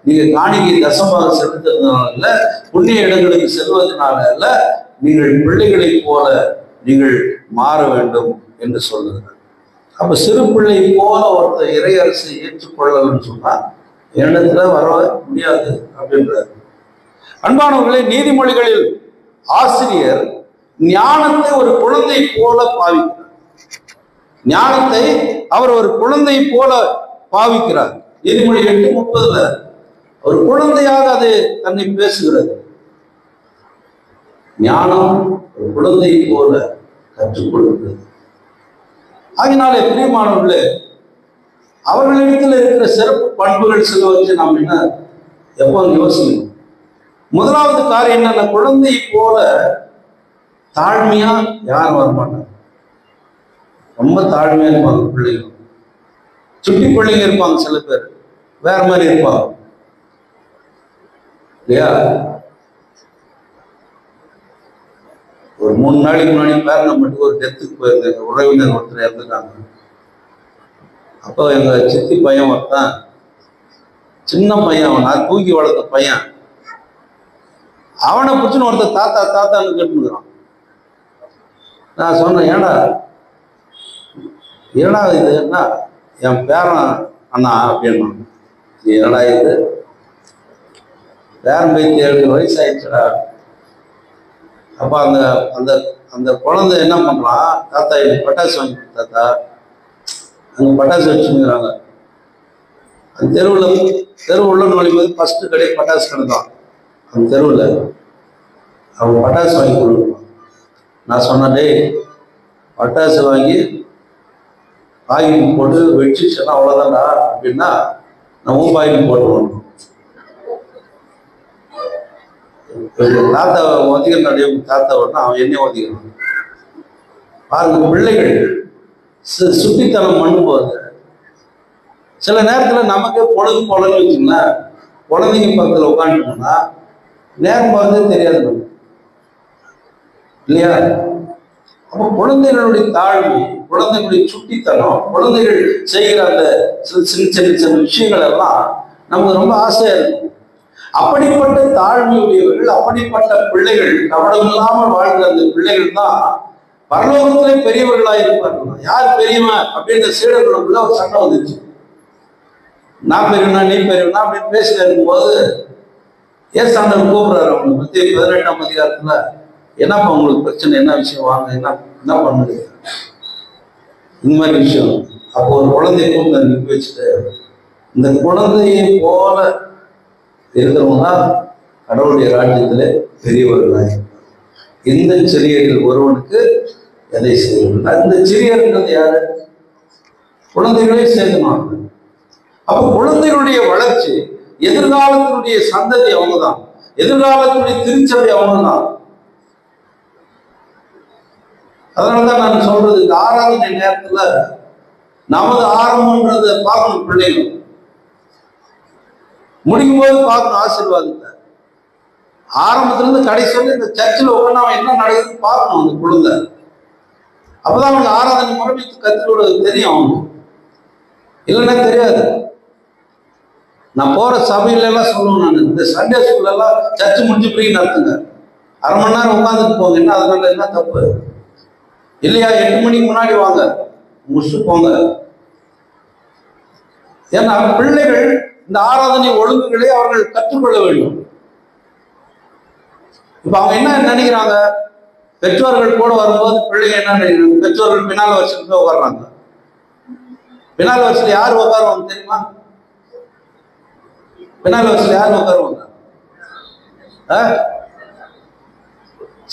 நீங்க காணிக்கை தசமாக செலுத்துறதுனால இல்லை, புண்ணிய இடங்களுக்கு செல்வதனால இல்லை, நீங்கள் பிள்ளைகளை போல நீங்கள் மாற வேண்டும் என்று சொல்லுகிறார். அப்ப சிறு பிள்ளை போல ஒருத்தர் இறையரசை ஏற்றுக்கொள்ளணும்னு சொன்னா என்னத்துல வர முடியாது அப்படின்றார். அன்பானவர்களே, நீதிமொழிகளில் ஆசிரியர் ஞானத்தை ஒரு குழந்தை போல பாவிக்கிறார். ஞானத்தை அவர் ஒரு குழந்தை போல பாவிக்கிறார். நீதிமொழி 8:30 ஒரு குழந்தையாக அது தன்னை பேசுகிறது. ஞானம் ஒரு குழந்தை போல கற்றுக்கொள்கிறது. ஆகினாலே பிரியமானவர்களே, அவர்களிடத்தில் இருக்கிற சிறப்பு பண்புகள் சிலவற்றை நாம் என்ன எப்போ யோசிக்கணும். முதலாவது காரியம் என்னன்னா, குழந்தை போல தாழ்மையா யாரும் வரமாட்டாங்க. ரொம்ப தாழ்மையா இருப்பாங்க பிள்ளைங்க. சுட்டி பிள்ளைங்க இருப்பாங்க, சில பேர் வேற மாதிரி இருப்பாங்க இல்லையா. ஒரு 3 நாளைக்கு முன்னாடி பேரனை மட்டும் ஒரு டெத்துக்கு போயிருந்தேன். உறவினர் ஒருத்தர் இறந்துட்டாங்க. அப்போ எங்க சித்தி பையன் ஒருத்தான், சின்ன பையன், அவன் நான் தூக்கி வளர்த்த பையன், அவனை பிடிச்சுன்னு ஒருத்தர் தாத்தா தாத்தான்னு கேட்டுக்கிறான். நான் சொன்னேன், ஏடா இது என்ன, என் பேரன் அண்ணா அப்படின்னா. என்னடா இது, பேரன் பைத்தி 7 வயசு ஆயிடுச்சுடா. அப்ப அந்த அந்த அந்த குழந்தை என்ன பண்றான், தாத்தா எனக்கு பட்டாசு வாங்கி தாத்தா, அங்க பட்டாசு வச்சுக்கிறாங்க. அந்த தெருவு உள்ள நுழையும்போது ஃபர்ஸ்ட் கடை பட்டாசு கடை தான். அந்த தெருவில் அவன் பட்டாசு வாங்கி கொடுப்பான். நான் சொன்னேன், டேய் பட்டாசு வாங்கி பாக்கெட் போட்டு வெடிச்சுன்னா அவ்வளோதான்டா அப்படின்னா, நான் பாக்கெட் போட்டுருவோம். தாத்தா ஒதிக்கிறான், தாத்தா விட்டா அவன் என்ன ஒதிக்கிறான் பாருங்க. பிள்ளைகள் சுட்டித்தனம் பண்ணும்போது சில நேரத்தில் நமக்கே பொழுது போலன்னு வச்சுங்களேன், குழந்தைங்க பக்கத்தில் உட்காந்துட்டோம்னா நேரம் பார்த்தே தெரியாது நம்ம இல்லையா. அப்போ குழந்தைகளுடைய தாழ்மை, குழந்தைகளுடைய சுட்டித்தனம், குழந்தைகள் செய்கிற அந்த சின்ன விஷயங்கள் எல்லாம் நமக்கு ரொம்ப ஆசையா இருக்கும். அப்படிப்பட்ட தாழ்மையுடையவர்கள், அப்படிப்பட்ட பிள்ளைகள், கவனம் இல்லாமல் வாழ்கிற அந்த பிள்ளைகள் தான் பரலோகத்திலே பெரியவர்களாக இருப்பார்கள். யார் பெரியவன் அப்படின்ற சீடர்களுக்குள்ள ஒரு சட்டம் வந்துச்சு. நான் பெரியவனா நீ பெரியவனா அப்படின்னு பேசிட்டு இருக்கும்போது ஏசாண்டவர் கூப்பிடுறாரு அவங்களுக்கு. மத்திய 18ஆம் அதிகாரத்துல, என்னப்பா உங்களுக்கு பிரச்சனை, என்ன விஷயம், வாங்க, என்ன பண்ணுங்க, இந்த மாதிரி விஷயம். அப்போ ஒரு குழந்தைய கூப்பிட்டு நிற்க வச்சுட்டு, இந்த குழந்தையை போல இருக்கிறவங்க தான் கடவுளுடைய ராஜ்யத்திலே பெரியவர்களாய். இந்த சிறியர்கள் ஒருவனுக்கு எதை செய்யணும்? இந்த சிறியர்கள் யாரு? குழந்தைகளே சேர்க்கணும். அப்ப குழந்தைகளுடைய வளர்ச்சி, எதிர்காலத்தினுடைய சந்ததி அவங்கதான், எதிர்காலத்துடைய திருச்சபை அவங்கதான். அதனாலதான் நான் சொல்றது, இந்த ஆராதனை நேரத்துல நமது ஆரம்பம்ன்றத பார்க்கணும். பிள்ளைகள் முடிக்கும் போது பார்க்கணும் ஆசீர்வாதத்தை. ஆரம்பத்துல இருந்து கடைசி வந்து இந்த சர்ச்சில் உட்காந்து அவன் என்ன நடக்குதுன்னு பார்க்கணும் அந்த குழந்தை. அப்பதான் அவனுக்கு ஆராதனை முறை கற்றுக் தெரியும் அவனுக்கு, இல்லைன்னா தெரியாது. நான் போற சபையில எல்லாம் சொல்லுவேன், நான் இந்த சண்டே ஸ்கூல்ல எல்லாம் சர்ச்சு முடிஞ்சு போய் நடத்துங்க, அரை மணி நேரம் உட்காந்துட்டு போங்க, என்ன அதனால என்ன தப்பு இல்லையா? 8 மணிக்கு முன்னாடி வாங்க, முடிச்சுட்டு போங்க. ஏன்னா பிள்ளைகள் இந்த ஆராதனை ஒழுங்குகளை அவர்கள் கற்றுக்கொள்ள வேண்டும். இப்ப அவங்க என்ன நினைக்கிறாங்க, பெற்றோர்கள் கூட வரும்போது பிள்ளைங்க என்ன நினைக்கிறாங்க, பெற்றோர்கள் பின்னால வச்சுட்டு போய் உட்காடுறாங்க. பின்னால வச்சுட்டு யார் உட்காருவாங்க தெரியுமா? பின்னால வச்சுட்டு யார் உட்காருவாங்க?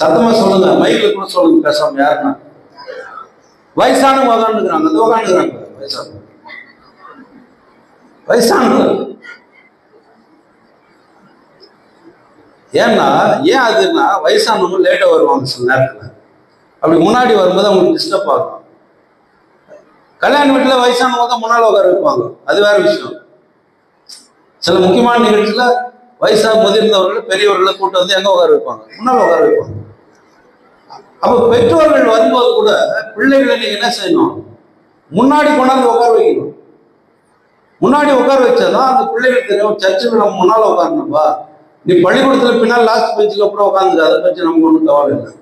சத்தமா சொல்லுங்க, மைக்ல கூட சொல்லுங்க, பேசாம. யாருன்னா வயசானவங்க உட்காந்துக்கிறாங்க, அது உட்காந்துக்கிறாங்க வயசானவங்க. ஏன்னா ஏன் அதுன்னா வயசானவங்க லேட்டா வருவாங்க சில நேரத்துல. அப்படி முன்னாடி வரும்போது அவங்களுக்கு டிஸ்டர்ப் ஆகும். கல்யாண வீட்டுல வயசானவங்க தான் முன்னால உட்கார வைப்பாங்க, அது வேற விஷயம். சில முக்கியமான நிகழ்ச்சியில வயசாக முதிர்ந்தவர்களை பெரியவர்களை கூட்டு வந்து எங்க உட்கார வைப்பாங்க, முன்னால உட்கார வைப்பாங்க. அப்ப பெற்றோர்கள் வரும்போது கூட பிள்ளைகளை நீங்க என்ன செய்யணும், முன்னாடி கொண்டாந்து உட்கார வைக்கணும். முன்னாடி உட்கார வச்சாதான் அந்த பிள்ளைகள் தெரியும், சர்ச்சுக்கு நம்ம முன்னால உட்காரணும்பா. நீ பள்ளிக்கூடத்துல பின்னால் லாஸ்ட் பெஞ்சில் கூட உட்காந்துக்க, அதை பற்றி நமக்கு ஒன்றும் கவலை இல்லை.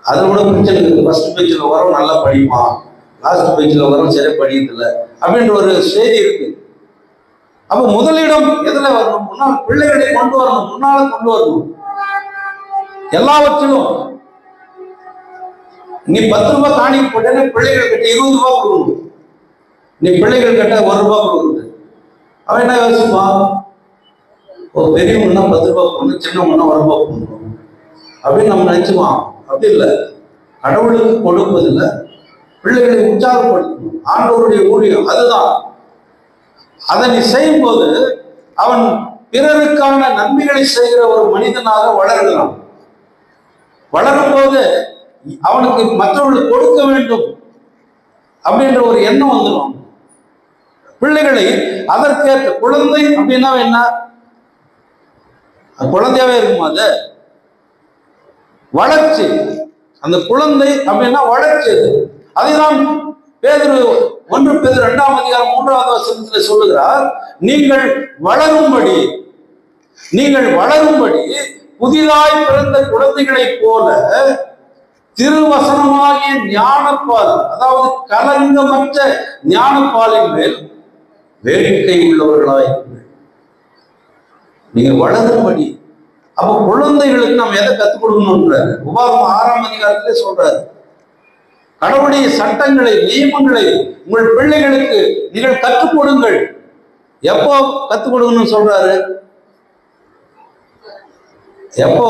அதை கூட பிரச்சனை இருக்குது. ஃபர்ஸ்ட் பெஞ்சில் வரோம் நல்லா படிப்பா, லாஸ்ட் பெஞ்சில் வரோம் சரியா படிக்கிறதில்ல அப்படின்ற ஒரு செய்தி இருக்கு. அப்ப முதலிடம் எதுல வரணும்? முன்னால் பிள்ளைகளை கொண்டு வரணும், முன்னால கொண்டு வரணும். எல்லாவற்றிலும் நீ 10 ரூபாய் காணிக்கு போட்டேன்னா பிள்ளைகள் கிட்ட 20 ரூபாய் கொடுக்கணும். நீ பிள்ளைகள் கிட்ட 1 ரூபாய் கொடுக்குறது, அவன் என்ன யோசிப்பான், பெரியவங்கன்னா 10 ரூபாய் போடணும், சின்னவங்கன்னா 1 ரூபாய் போடணும் அப்படின்னு நம்ம நினைச்சுப்பான். அப்படி இல்லை. கடவுளுக்கு கொடுப்பதில்லை, பிள்ளைகளை உற்சாகப்படுத்தணும். ஆண்டவருடைய ஊழியம் அதுதான். அதை நீ செய்யும் போது அவன் பிறருக்கான நன்மைகளை செய்கிற ஒரு மனிதனாக வளர்கிறான். வளரும் போது அவனுக்கு மற்றவர்களுக்கு கொடுக்க வேண்டும் அப்படின்ற ஒரு எண்ணம் வந்துடும். பிள்ளைகளை அதற்கேற்ற குழந்தை அப்படின்னா என்ன, குழந்தையாவே இருக்கும். அது வளர்ச்சி, அந்த குழந்தை அப்படின்னா வளர்ச்சி. அதுதான் பேதுரு 1 பேதுரு 2ஆம் அதிகாரம் 3வது வசனத்தில் சொல்லுகிறார், நீங்கள் வளரும்படி புதிதாய் பிறந்த குழந்தைகளைப் போல திருவசனமாகிய ஞானப்பால், அதாவது கலங்கமற்ற ஞானப்பாலின் மேல் வேடிக்கை உள்ளவர்களாய் நீங்க வளரும்படி. அப்ப குழந்தைகளுக்கு நம்ம எதை கற்றுக் கொடுக்கணும்ன்றாரு. உபாகமம் 6ஆம் அதிகாரத்திலே சொல்றாரு, கடவுளுடைய சட்டங்களை நியமங்களை உங்கள் பிள்ளைகளுக்கு நீங்கள் கற்றுக் கொடுங்கள். எப்போ கற்றுக் கொடுக்கணும்னு சொல்றாரு? எப்போ?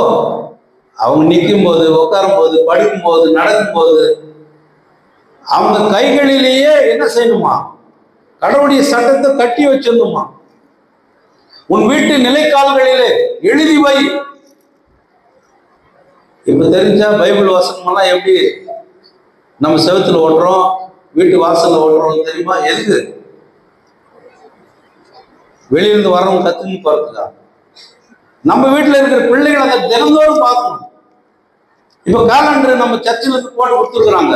அவங்க நிற்கும் போது, உட்காரும் போது, படிக்கும் போது, நடக்கும் போது, அவங்க கைகளிலேயே என்ன செய்யணுமா, கடவுளுடைய சட்டத்தை கட்டி வச்சிடணுமா. உன் வீட்டு நிலைக்கால்களிலே எழுதி வை. இப்ப தெரிஞ்சா பைபிள் வசனம் எல்லாம் எப்படி நம்ம செவத்துல ஓட்டுறோம், வீட்டு வாசல்ல ஓட்டுறோம் தெரியுமா? எதுக்கு? வெளியிருந்து வரவங்க கத்துன்னு போறதுக்கா? நம்ம வீட்டுல இருக்கிற பிள்ளைகள் அதை தினந்தோறும் பார்க்கணும். இப்ப காலண்டர் நம்ம சர்ச்சில் இருந்து போட்டு கொடுத்துருக்குறாங்க,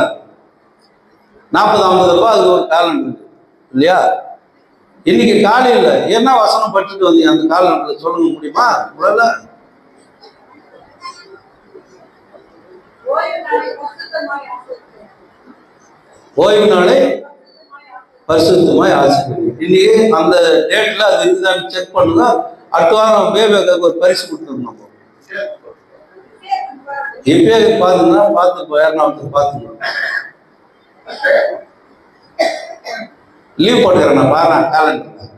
40-50 ரூபாய் அது ஒரு காலண்டர் இல்லையா? இன்னைக்கு காலையில என்ன வசனம் படிச்சுட்டு வந்தீங்க அந்த காலண்டர்ல சொல்லுங்க முடியுமா? உங்களால ஓய்வு நாளை பரிசுத்தமாய் ஆசீர்வதி. இன்னைக்கு அந்த டேட்ல அது இருக்குதான்னு செக் பண்ணுங்க. அடுத்த வாரம் பேபேக்கு ஒரு பரிசு கொடுத்துருந்தோம். இப்பயே பாத்துங்கன்னா பார்த்து யாருன்னா பார்த்துக்கணும். லீவ் போட்டுக்கிறேன் பாரு கேலண்டர்,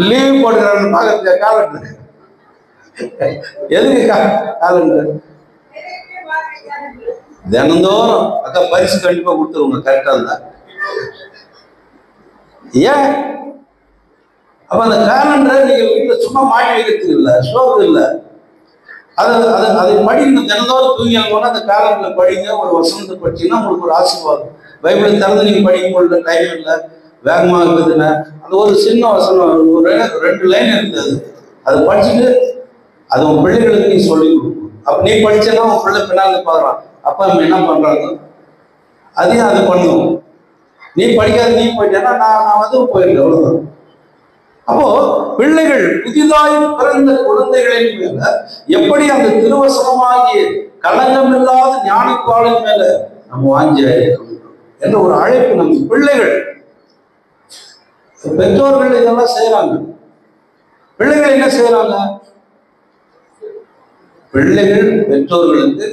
லீவ் போட்டுக்கிறேன் பாக்க கேலண்டர். எதுக்கு கேலண்டர்? தினந்தோறும் அக்கா பரிசு கண்டிப்பா கொடுத்துருவோங்க கரெக்டா இருந்தா. ஏன் அப்ப அந்த கேலண்டரை நீங்க வீட்டுல சும்மா மாட்டி வைக்கிறதுக்கு இல்லை, சோறு இல்லை. அதை படிக்கணும். தினந்தோறும் தூங்கி போனா அந்த கேலண்டர்ல படிங்க. ஒரு வசனத்தை படிச்சீங்கன்னா உங்களுக்கு ஒரு ஆசீர்வாதம். பைபிளை திறந்து நீங்க படிக்க முடியல, டைம் இல்லை, வேகமா இருக்குதுன்னா அந்த ஒரு சின்ன வசனம், ஒரு 2 லைன் இருக்குது, அது படிச்சுட்டு அது உன் பிள்ளைகளுக்கு நீ சொல்லி கொடுக்கணும். அப்ப நீ படிச்சேன்னா உன் பிள்ளை பின்னாடி பாக்குறான், அப்பா நம்ம என்ன பண்றாங்க அதையும் அதை பண்ணுவோம். நீ படிக்காத நீ போயிட்டேன்னா நான் வந்து போயிருக்கேன், அவ்வளவுதான். அப்போ பிள்ளைகள் புதிதாய் பிறந்த குழந்தைகளின் மேல எப்படி அந்த திருவசனமாகிய களங்கம் இல்லாத ஞானப்பாலின் மேல நம்ம வாஞ்சி என்ற ஒரு அழைப்பு நம்ம பிள்ளைகள். பெற்றோர்கள் இதெல்லாம் செய்யறாங்க. பிள்ளைகள் என்ன செய்யறாங்க? பிள்ளைகள் பெற்றோர்களுக்கு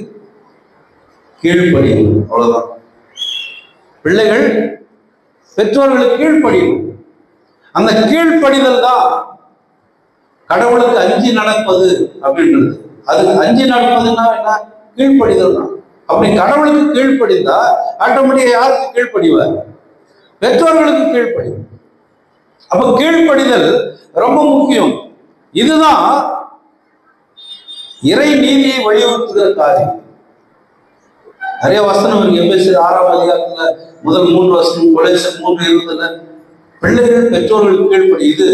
கீழ்ப்படியும், அவ்வளவுதான். பிள்ளைகள் பெற்றோர்களுக்கு கீழ்ப்படியும். அந்த கீழ்ப்படிதல் தான் கடவுளுக்கு அஞ்சி நடப்பது அப்படின்றது. அது அஞ்சி நடப்பதுன்னா என்ன? கீழ்ப்படிதல் தான். அப்படி கடவுளுக்கு கீழ்ப்படிந்தா ஆட்டோமேட்டிக்கா யாருக்கு கீழ்ப்படிவார்? பெற்றோர்களுக்கு கீழ்ப்படியும். அப்ப கீழ்ப்படிதல் ரொம்ப முக்கியம். இதுதான் இறை நீதியை வலியுறுத்துகிற காரியம். நிறைய வசனம் இருக்கு. எபேசியர் 6ஆம் அதிகாரத்துல முதல் 3 வசனம், கொலோசியர் 3:20 பிள்ளைகள் பெற்றோர்களுக்கு கீழ்ப்படி, இது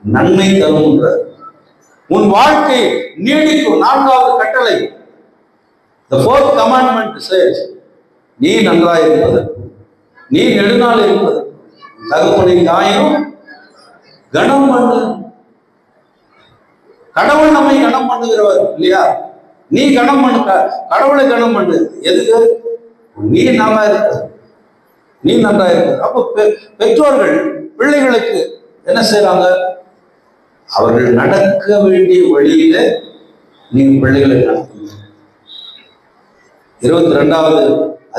நன்மை தரும். உன் வாழ்க்கை நீடிக்கும். 4வது கட்டளை, the 4th commandment says, நீ நன்றாய் இருப்பது, நீ நெடுநாள் இருப்பது, தகப்பனை தாயும் கனம் பண்ணு. கடவுள் நம்மை கனம் பண்ணுகிறவர் இல்லையா? நீ கனம் பண்ணு, கடவுளை கனம் பண்ணு. எதுக்கு? நீ நல்லா இருக்க, நீ நன்றா இருக்க. அப்போ பெற்றோர்கள் பிள்ளைகளுக்கு என்ன செய்யறாங்க? அவர்கள் நடக்க வேண்டிய வழியில நீங்க பிள்ளைகளை நடத்துங்க. 22வது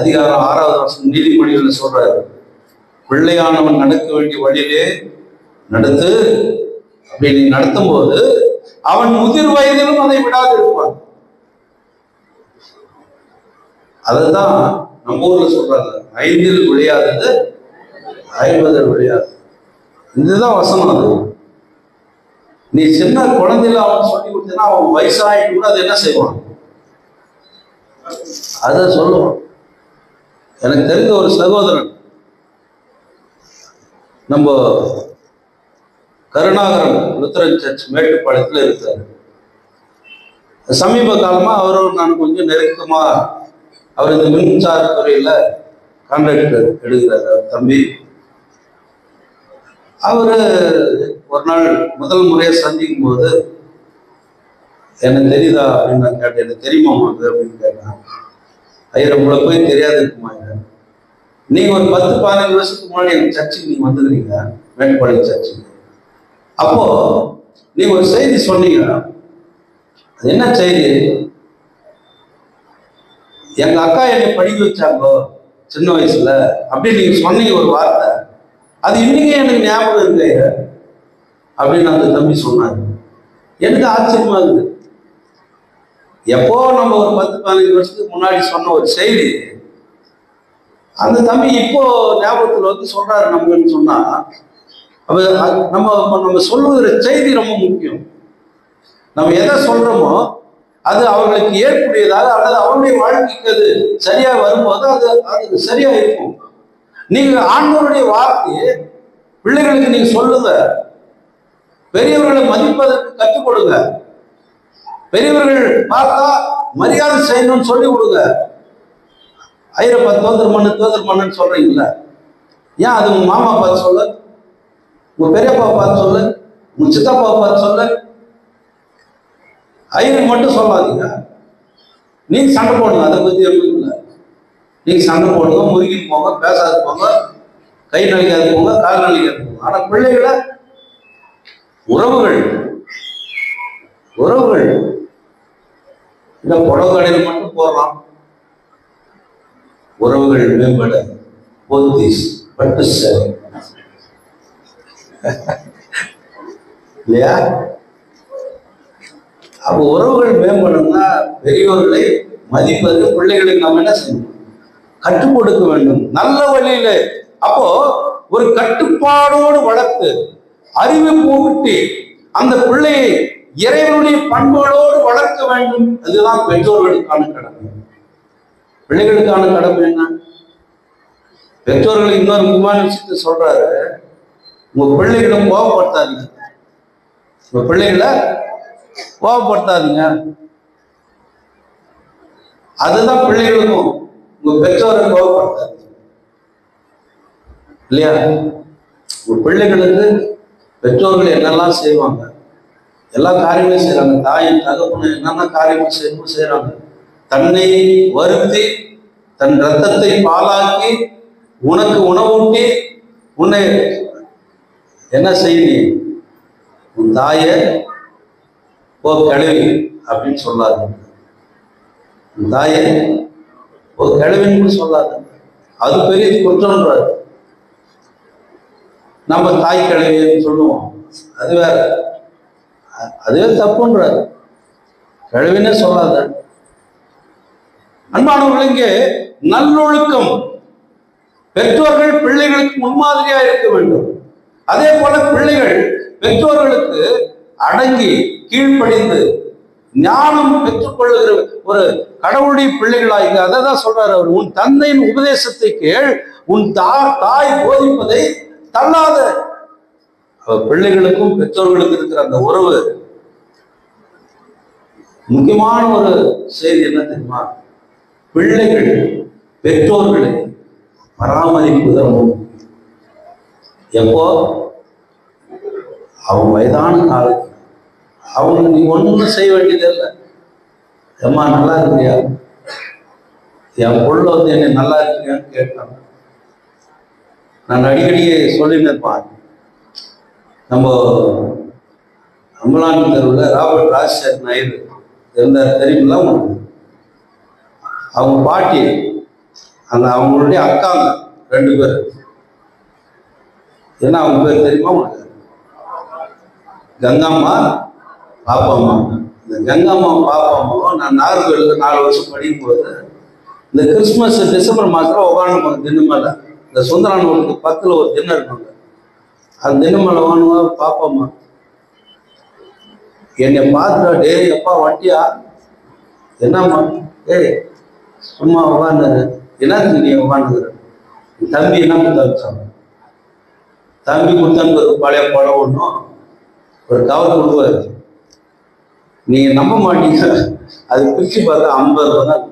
அதிகாரம் 6வது வசனம் நீதிமொழிகள் சொல்றாரு, பிள்ளையானவன் நடக்க வேண்டிய வழியிலே நடத்து. அப்படி நீ நடத்தும் போது அவன் முதிர் வயதிலும் அதை விடாது இருப்பான். அதுதான் நம்ம ஊர்ல சொல்றாங்க, 5ல் விளையாதது 50ல் விளையாது. இதுதான் வசனம். அது நீ சின்ன குழந்தையில அவன் சொல்லி கொடுத்தா அவன் வயசாயிட்டு கூட அது என்ன செய்வான்? அத சொல்லுவான். எனக்கு தெரிந்த ஒரு சகோதரன் நம்ம கருணாகரன் லுத்தரன் சர்ச் மேட்டுப்பாளையத்தில் இருக்காரு. சமீப காலமா அவரோடு நான் கொஞ்சம் நெருக்கமா, அவர் இந்த மின்சார துறையில கான்ட்ராக்டர் எடுக்கிறார் தம்பி. அவரு ஒரு நாள் முதல் முறையை சந்திக்கும் போது எனக்கு தெரியுதா அப்படின்னு நான் கேட்டேன். எனக்கு தெரியுமா உங்களுக்கு அப்படின்னு கேட்டேன். ஐயா உங்களை போய் தெரியாது இருக்குமா? நீங்க ஒரு 10-15 வருஷத்துக்கு முன்னாடி எங்க சர்ச்சுக்கு நீங்க வந்துக்கிறீங்க, மேட்டுப்பாளையம் சர்ச்சுக்கு. அப்போ நீங்க ஒரு செய்தி சொன்னீங்க. அது என்ன செய்தி? எங்க அக்கா என்னை படிக்க வச்சாங்கோ சின்ன வயசுல அப்படின்னு நீங்க சொன்னீங்க ஒரு வார்த்தை. அது இன்னைக்கு எனக்கு ஞாபகம் இருக்கு அப்படின்னு அந்த தம்பி சொன்னாரு. எனக்கு ஆச்சரியமா இருக்குது. எப்போ நம்ம ஒரு 10-15 வருஷத்துக்கு முன்னாடி சொன்ன ஒரு செய்தி அந்த தம்பி இப்போ ஞாபகத்துல வந்து சொல்றாரு நம்மன்னு சொன்னா, அப்ப நம்ம சொல்லுகிற செய்தி ரொம்ப முக்கியம். நம்ம எதை சொல்றோமோ அது அவர்களுக்கு ஏற்புடையதாக அல்லது அவருடைய வாழ்க்கைக்கு அது சரியா வரும்போது அது சரியா இருக்கும். நீங்க ஆண்டவருடைய வார்த்தையை பிள்ளைகளுக்கு நீங்க சொல்லுங்க. பெரியவர்களை மதிப்பதற்கு கற்றுக் கொடுங்க. பெரியவர்கள் பார்த்தா மரியாதை செய்யணும்னு சொல்லி கொடுங்க. ஐயரப்பா தோதர் மண்ணு சொல்றீங்களா? ஏன் அது உங்க மாமா பார்த்து சொல்ல, உங்க பெரியப்பா பார்த்து சொல்ல, உங்க சித்தப்பா பார்த்து சொல்ல. ஐயருக்கு மட்டும் சொல்லாதீங்க. நீங்க சண்டை போடுங்க, அதை பத்தி எப்படி இல்லை. நீங்க சண்டை போடுங்க, முறுகிட்டு போங்க, பேசாது போங்க, கை நலிக்காது போங்க, கால் நலிக்காது போங்க. ஆனா பிள்ளைகளை உறவுகள் இந்த புடவை கடையில் மட்டும் போடுறான். உறவுகள் மேம்பட போத்தீஸ் பட்டு சேலை இல்லையா? அப்போ உறவுகள் மேம்படணும்னா பெரியோர்களை மதிப்பது, பிள்ளைகளுக்கு நாம் என்ன செய்யணும்? கற்றுக் கொடுக்க வேண்டும் நல்ல வழியில. அப்போ ஒரு கட்டுப்பாடோடு வளர்த்து அறிவு பூட்டி அந்த பிள்ளையை இறைவனுடைய பண்புகளோடு வளர்க்க வேண்டும். அதுதான் பெற்றோர்களுக்கான கடமை. பிள்ளைகளுக்கான கடமை என்ன? பெற்றோர்கள் இன்னொரு முக்கியமான விஷயத்தை சொல்றாரு, உங்க பிள்ளைகளை கோபப்படுத்தாதீங்க, உங்க பிள்ளைகளை கோபப்படுத்தாதீங்க. அதுதான் பிள்ளைகளுக்கும், உங்க பெற்றோரை கோபப்படுத்தாதீங்க இல்லையா? உங்க பிள்ளைகளுக்கு பெற்றோர்கள் என்னெல்லாம் செய்வாங்க, எல்லா காரியங்களும் செய்யறாங்க. தாயின் தகப்பன என்னென்ன காரியங்கள் செய்யணும் செய்யறாங்க. தன்னை வருத்தி தன் ரத்தத்தை பாலாக்கி உனக்கு உணவூட்டி உன்னை என்ன செய்ய, உன் தாய ஓ கிழவி அப்படின்னு சொல்லாது, உன் தாய ஓ கிழவின்னு சொல்லாது. அது பெரிய குற்றம்ன்றாரு. நம்ம தாய் கிழவின்னு சொல்லுவோம், அது வேற, அதுவே தப்புன்றாரு. கிழவினே சொல்லாத. அன்பானவர்கள், இங்கே நல்லொழுக்கம் பெற்றோர்கள் பிள்ளைகளுக்கு முன்மாதிரியா இருக்க வேண்டும். அதே போல பிள்ளைகள் பெற்றோர்களுக்கு அடங்கி கீழ்ப்படிந்து ஞானம் பெற்றுக்கொள்ளுகிற ஒரு கடவுளுடைய பிள்ளைகளாக, அதை தான் சொல்றாரு அவர். உன் தந்தையின் உபதேசத்தை கேள், உன் தாய் போதிப்பதை தள்ளாத. பிள்ளைகளுக்கும் பெற்றோர்களுக்கு இருக்கிற அந்த உறவு முக்கியமான ஒரு செய்தி என்ன தெரியுமா? பிள்ளைகள் பெற்றோர்களை பராமரிப்புதான். எப்போ? அவங்க வயதான காலத்தில் அவங்களுக்கு நீ ஒன்றும் செய்ய வேண்டியதில்லை. எம்மா நல்லா இருக்கியா, என் பொருளை வந்து என்னை நல்லா இருக்கியான்னு கேட்பாங்க. நான் அடிக்கடி சொல்லின்னு இருப்பேன். நம்ம அம்பலான் தெருவில் ராபர்ட் ராஜசேகர் நாயுடு இருந்தார், தெரியுங்களா உங்களுக்கு? அவங்க பாட்டி, அந்த அவங்களுடைய அக்காங்க 2 பேர். ஏன்னா அவங்க பேர் தெரியுமா உங்களுக்கு? கங்காம்மா, பாப்பாம்மா. இந்த கங்காம்மா பாப்பாம்மாவும் நான் நாகர்கோவிலில் 4 வருஷம் படிக்கும் போது இந்த கிறிஸ்துமஸ் டிசம்பர் மாதத்தில் உட்காந்து தினமலை, இந்த சுந்தரானவங்களுக்கு 10ல் ஒரு தினம் இருப்பாங்க. அந்த தினமலை வாங்குவா பாப்பாம்மா என்னை பார்த்துட்டா, டே எப்பா வட்டியா, என்னம்மா, ஏய் சும்மா உட்காந்து என்னத்துக்கு நீ உட்காந்துக்கிற, தம்பி என்ன கொடுத்தாங்க, தம்பி கொடுத்தான்னு ஒரு பழைய பழம் ஒன்றும் ஒரு கவர் கொடுக்குவாரு. நீங்க நம்ப மாட்டீங்க, அது பிரிச்சு பார்த்தா 50 ரூபா தான்,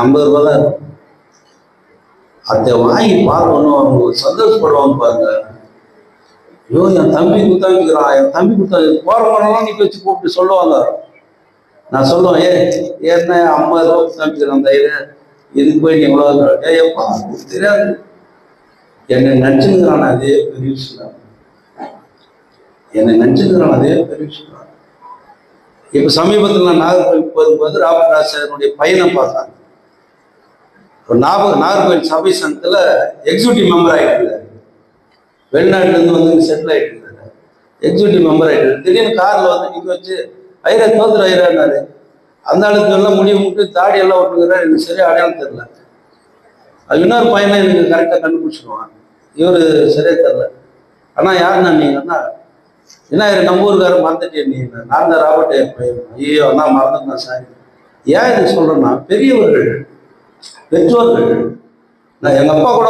50 ரூபா தான் இருக்கும். அதை வாங்கி பார்க்கணும், அவங்க சந்தோஷப்படுவாங்க பாருங்க. ஐயோ என் தம்பி குத்தாங்கிறான், என் தம்பி குத்தா, போற போறலாம் நீ வச்சு கூப்பிட்டு சொல்லுவாங்க. நான் சொல்லுவேன், ஏன்னா 50 ரூபா குத்தாங்கிறான் தயிர், இதுக்கு போய் நீ எவ்வளோ, எப்பா தெரியாது, என்னை நினச்சுங்கிறான், அதே பெரிய விஷயம், என்னை நினச்சுங்கிறான், அதே பெரிய விஷயம். இப்போ சமீபத்தில் நான் நாகர்கோவில் போகும்போது ராபர்ட் ராஜசேகரனுடைய பையனை பார்த்தாங்க. ஒரு நாகர்கோவில் சபை சங்கத்தில் எக்ஸிக்யூட்டிவ் மெம்பர் ஆகிட்டு இருந்தார். வெளிநாட்டிலேருந்து வந்து செட்டில் ஆகிட்டு இருந்தார், எக்ஸிக்யூட்டிவ் மெம்பர் ஆகிட்டு. திடீர்னு காரில் வந்து நிற்க வச்சு ஐரா தோத்துற ஐரான்னாரு. அந்த ஆளுக்கு எல்லாம் முடிவு முட்டு தாடி எல்லாம் ஒட்டுங்கிறார். எனக்கு சரியா அடையாளம் தெரியல. அது இன்னொரு பையனை எனக்கு கரெக்டாக கண்டுபிடிச்சிடுவான், இவர் சரியா தெரியல. ஆனால் யாருன்னா நீங்கன்னா, என்ன நம்ம ஊருக்காரர் மறந்துட்டே, நீ நான் தான் ராபர்ட் பையன், ஐயோ நான் மறந்துட்டேன் சாரி. ஏன் இது சொல்றேன்னா, பெரியவர்கள் பெற்றோர்கள், நான் எங்கள் அப்பா கூட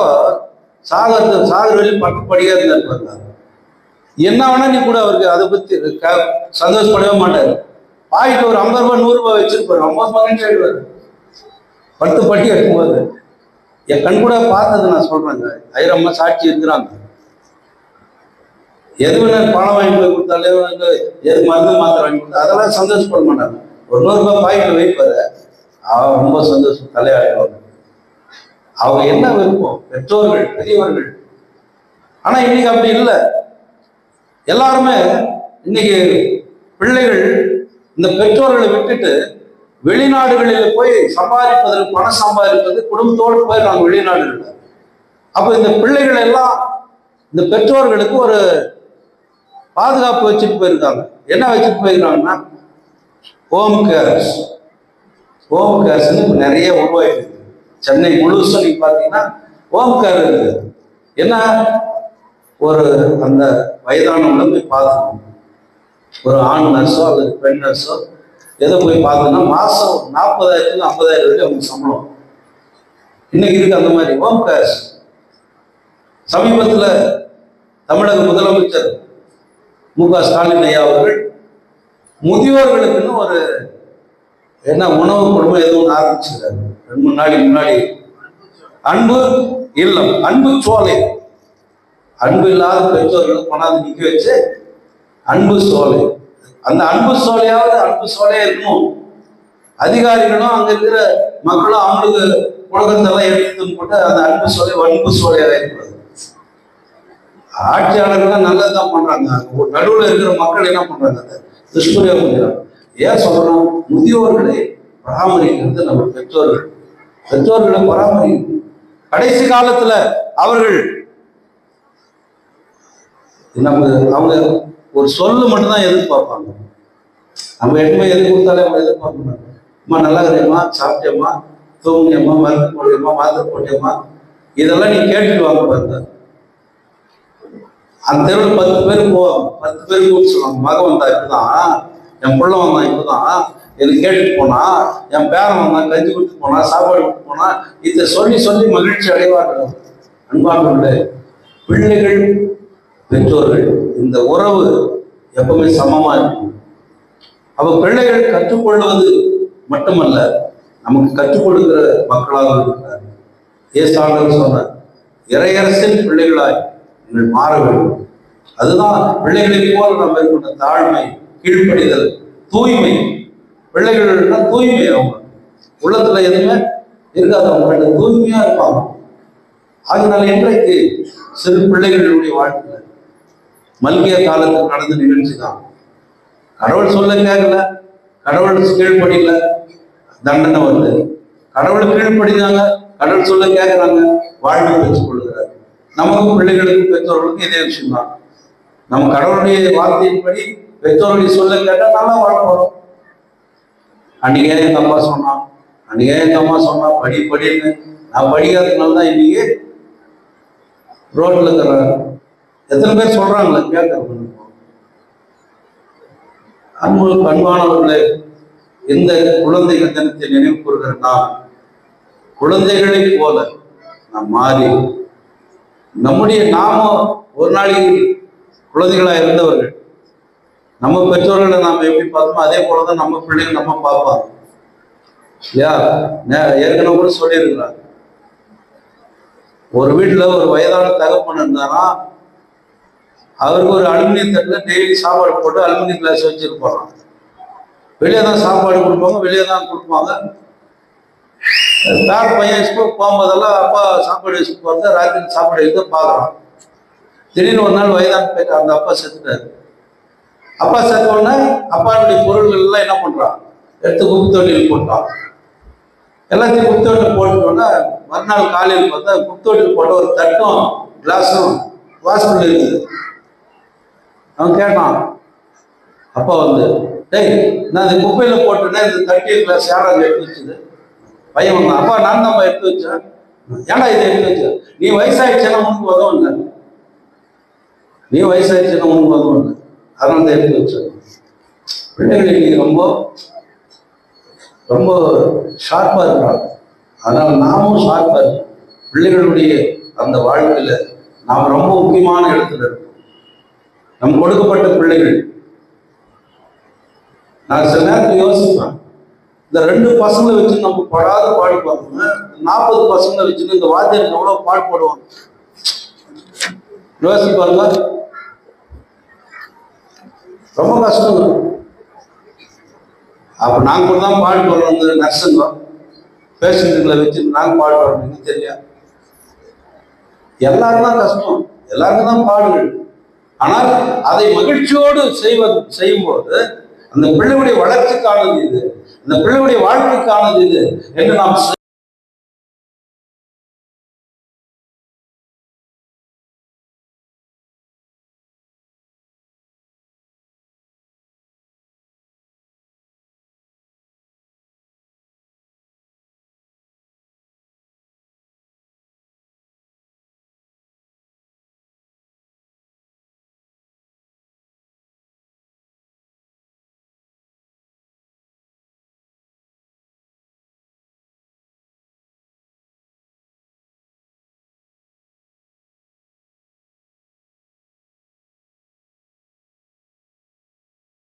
சாகர் வெளி பட்டு படிக்காத இருப்பாங்க. என்ன வேணா நீ கூட அவருக்கு அதை பற்றி சந்தோஷப்படவே மாட்டார். பாய்ட்டு ஒரு 50 ரூபாய் 100 ரூபாய் வச்சிருப்பாரு, 50 மகன் ஆயிடுவார். பட்டு பட்டி எடுக்கும்போது என் கண் கூட பார்த்தது நான் சொல்றேங்க. ஐரம்மா சாட்சி இருக்கிறாங்க. எதுவுமே பணம் வாங்கி போய் கொடுத்தாலே, எது மருந்து மாத்திரை வாங்கி கொடுத்தா அதெல்லாம் சந்தோஷப்பட மாட்டாங்க. ஒரு 100 ரூபாய் பாய்ட்டு வைப்பாரு, அவன் ரொம்ப சந்தோஷம் தலையாடுவாங்க. அவங்க என்ன விருப்பம்? பெற்றோர்கள் பெரியவர்கள். ஆனா இன்னைக்கு அப்படி இல்லை. எல்லாருமே இன்னைக்கு பிள்ளைகள் இந்த பெற்றோர்களை விட்டுட்டு வெளிநாடுகளில் போய் சம்பாதிப்பதற்கு, பணம் சம்பாதிப்பது, குடும்பத்தோடு போயிடுறாங்க வெளிநாடுகளில். அப்ப இந்த பிள்ளைகள் எல்லாம் இந்த பெற்றோர்களுக்கு ஒரு பாதுகாப்பு வச்சுட்டு போயிருக்காங்க. என்ன வச்சுட்டு போயிருக்காங்கன்னா ஹோம் கேர்ஸ். ஹோம் கேர்ஸ்ன்னு இப்போ நிறைய உருவாயிருக்கு. சென்னை முழுசும் நீங்க பார்த்தீங்கன்னா ஹோம் கேர் இருக்குது. என்ன, ஒரு அந்த வயதானவங்களை போய் பார்க்கணும். ஒரு ஆண் நர்ஸோ அல்லது பெண் நர்ஸோ எதை போய் பார்த்தோம்னா மாதம் 40,000 50,000 வரைக்கும் அவங்க சம்பளம். இன்னைக்கு இருக்கு அந்த மாதிரி ஹோம் கேர்ஸ். சமீபத்தில் தமிழக முதலமைச்சர் மு.க. ஸ்டாலின் ஐயா அவர்கள் முதியோர்களுக்குன்னு ஒரு என்ன உணவு குடும்பம் எதுவும் ஆரம்பிச்சிருக்காரு. 2-3 நாளைக்கு முன்னாடி அன்பு இல்லம், அன்பு சோலை. அன்பு இல்லாத பெற்றோர்களை கொண்டாந்து நிற்க வச்சு அன்பு சோலை. அந்த அன்பு சோலையாவது அன்பு சோலையா இருக்கணும். அதிகாரிகளும் அங்க இருக்கிற மக்களும் அவங்களுக்கு உலகத்தெல்லாம் எடுத்து போட்டு அந்த அன்பு சோலை அன்பு சோலையாக இருக்கிறது. ஆட்சியாளர்கள் நல்லதுதான் பண்றாங்க. நடுவில் இருக்கிற மக்கள் என்ன பண்றாங்க, அதை துஷ்பிரயோகம் பண்றாங்க. ஏன் சொல்றோம், முதியோர்களை பராமரிக்கிறது நம்ம பெற்றோர்கள். பெற்றோர்களை பராமரிக்கணும். கடைசி காலத்துல அவர்கள் அவங்க ஒரு சொல்லு மட்டும்தான் எதிர்பார்ப்பாங்க. நம்ம எதுவுமே எது கொடுத்தாலே அவங்க எதிர்பார்க்க மாட்டாங்க. அம்மா நல்லா இருக்கிறேம்மா, சாப்பிட்டேம்மா, தூங்கியம்மா, மருந்து போட்டியம்மா, மாத்திரை போட்டியம்மா, இதெல்லாம் நீ கேட்டுட்டு வாங்க பாருங்க. அந்த தெருவில் 10 பேர் போவாங்க. 10 பேர் கூப்பிட்டு சொல்லுவாங்க, மகன் வந்தா இப்படிதான், என் பிள்ளை வந்தான் இப்படிதான், எனக்கு கேட்டுட்டு போனா, என் பேரன் வந்தான் கஞ்சி கொடுத்து போனா, சாப்பாடு கொடுத்து போனா, இதை சொல்லி சொல்லி மகிழ்ச்சி அடைவார்கள். அன்பானவர்களே, பிள்ளைகள் பெற்றோர்கள் இந்த உறவு எப்பவுமே சமமா இருக்கும். அப்ப பிள்ளைகள் கற்றுக்கொள்வது மட்டுமல்ல, நமக்கு கற்றுக் கொடுக்கிற மக்களாக இருக்கிறார். ஏசாண்டவர் சொன்னார், இறையரசின் பிள்ளைகளாய் நீங்கள் மாற வேண்டும். அதுதான் பிள்ளைகளை போல நம்ம இருக்கின்ற தாழ்மை, கீழ்ப்படிதல், தூய்மை. பிள்ளைகள்னா தூய்மை, அவங்க உள்ளத்துல எதுவுமே இருக்காது, அவங்க தூய்மையா இருப்பாங்க. அதனால இன்றைக்கு சிறு பிள்ளைகளுடைய வாழ்க்கையில மல்கிய காலத்தில் நடந்த நிகழ்ச்சி தான். கடவுள் சொல்ல கேட்கல, கடவுள் கீழ்ப்படியில, தண்டனை வருது. கடவுள் கீழ்ப்படிதாங்க, கடவுள் சொல்ல கேட்கிறாங்க, வாழ்வை பெற்றுக் கொள்கிறார். நமக்கும் பிள்ளைகளுக்கும் பெற்றோர்களுக்கும் இதே விஷயம் தான். நம்ம கடவுளுடைய வார்த்தையின்படி பெற்றோருடைய சொல்ல கேட்டால் நல்லா வாழ போறோம். அன்னைக்கே எங்க அப்பா சொன்னான், அன்னைக்கே எங்க அம்மா சொன்னா படி படின்னு. நான் படிக்காததுனால தான் இன்னைக்கு ரோட்ல இருக்கிறாங்க. எத்தனை பேர் சொல்றாங்களே கேட்கறது. அன்பானவர்களே, இந்த குழந்தைகள் தினத்தை நினைவு கூறுகிற நாம் குழந்தைகளை போல நாம் மாறி நாமும் ஒரு நாளைக்கு குழந்தைகளா இருந்தவர்கள். நம்ம பெற்றோர்களை நாம் எப்படி பார்த்தோமோ அதே போலதான் நம்ம பிள்ளைகள் நம்ம பார்ப்பாங்க இல்லையா? ஏற்கனவே கூட சொல்லியிருக்கிறாங்க, ஒரு வீட்டுல ஒரு வயதான தகப்பன் இருந்தாரா, அவருக்கு ஒரு அலுமினிய தட்டுல டெய்லி சாப்பாடு போட்டு அலுமினிய கிளாஸ் வச்சிருப்பாங்க. வெளியே தான் சாப்பாடு கொடுப்பாங்க, வெளியே தான் கொடுப்பாங்க. பேர் பையன் ஸ்கூல் போகும்போதெல்லாம் அப்பா சாப்பாடு வச்சுட்டு போகிறத ராத்திரி சாப்பாடு எடுத்து பார்க்குறான். திடீர்னு ஒரு நாள் வயதான போயிட்டு அந்த அப்பா செத்துட்டாரு. அப்பா செத்த உடனே அப்பாவுடைய பொருள்கள் எல்லாம் என்ன பண்றான், எடுத்து குப்பை தொட்டியில் போட்டான். எல்லாத்தையும் குப்பை தொட்டில் போட்டுட்டோன்னா மறுநாள் காலையில் பார்த்தா குப்பை தொட்டில் போட்ட ஒரு தட்டும் கிளாஸும் வாசல் இருக்குது. அவன் கேட்டான், அப்பா வந்து, டேய் நான் இந்த குப்பையில போட்டேன்னா இந்த தட்டிய கிளாஸ் யாரா எடுத்து வச்சுது? பையன் வந்தான், அப்பா நான் தான் எடுத்து வச்சேன். ஏன்னா இதை எடுத்து வச்சேன், நீ வயசாயிடுச்சுன்னா உனக்கு உதவும் இல்லை, நீ வயசாயிடுச்சுன்னா உனக்கு உதவும் இல்லை, அதனால தான் எடுத்து வச்சேன். பிள்ளைகள் இன்னைக்கு ரொம்ப ரொம்ப ஷார்ப்பா இருக்கிறாங்க. அதனால நாமும் ஷார்ப்பா இருக்கோம். பிள்ளைகளுடைய அந்த வாழ்க்கையில நாம் ரொம்ப முக்கியமான இடத்துல இருக்கோம். நம் கொடுக்கப்பட்ட பிள்ளைகள். நான் சில நேரத்தில் யோசிப்பேன், இந்த 2 பசங்களை வச்சு நம்ம படாத பாடுபாங்க, 40 பசங்களை வச்சுன்னு இந்த வாத்தியாருக்கு எவ்வளவு பாடுபடுவாங்க யோசிப்பாருங்க. ரொம்ப கஷ்டம். அப்ப நாங்க கூட தான் பாடுபடுறோம். இந்த நர்ஸுங்க பேஷண்ட்டுகளை வச்சு நாங்க பாடுபடுறோம் தெரியா? எல்லாரும் தான் கஷ்டம், எல்லாருக்கும் தான் பாடுகள். ஆனால் அதை மகிழ்ச்சியோடு செய்யும்போது அந்த பிள்ளையுடைய வளர்ச்சிக்கானது இது, அந்த பிள்ளையுடைய வாழ்க்கைக்கானது இது என்று நாம்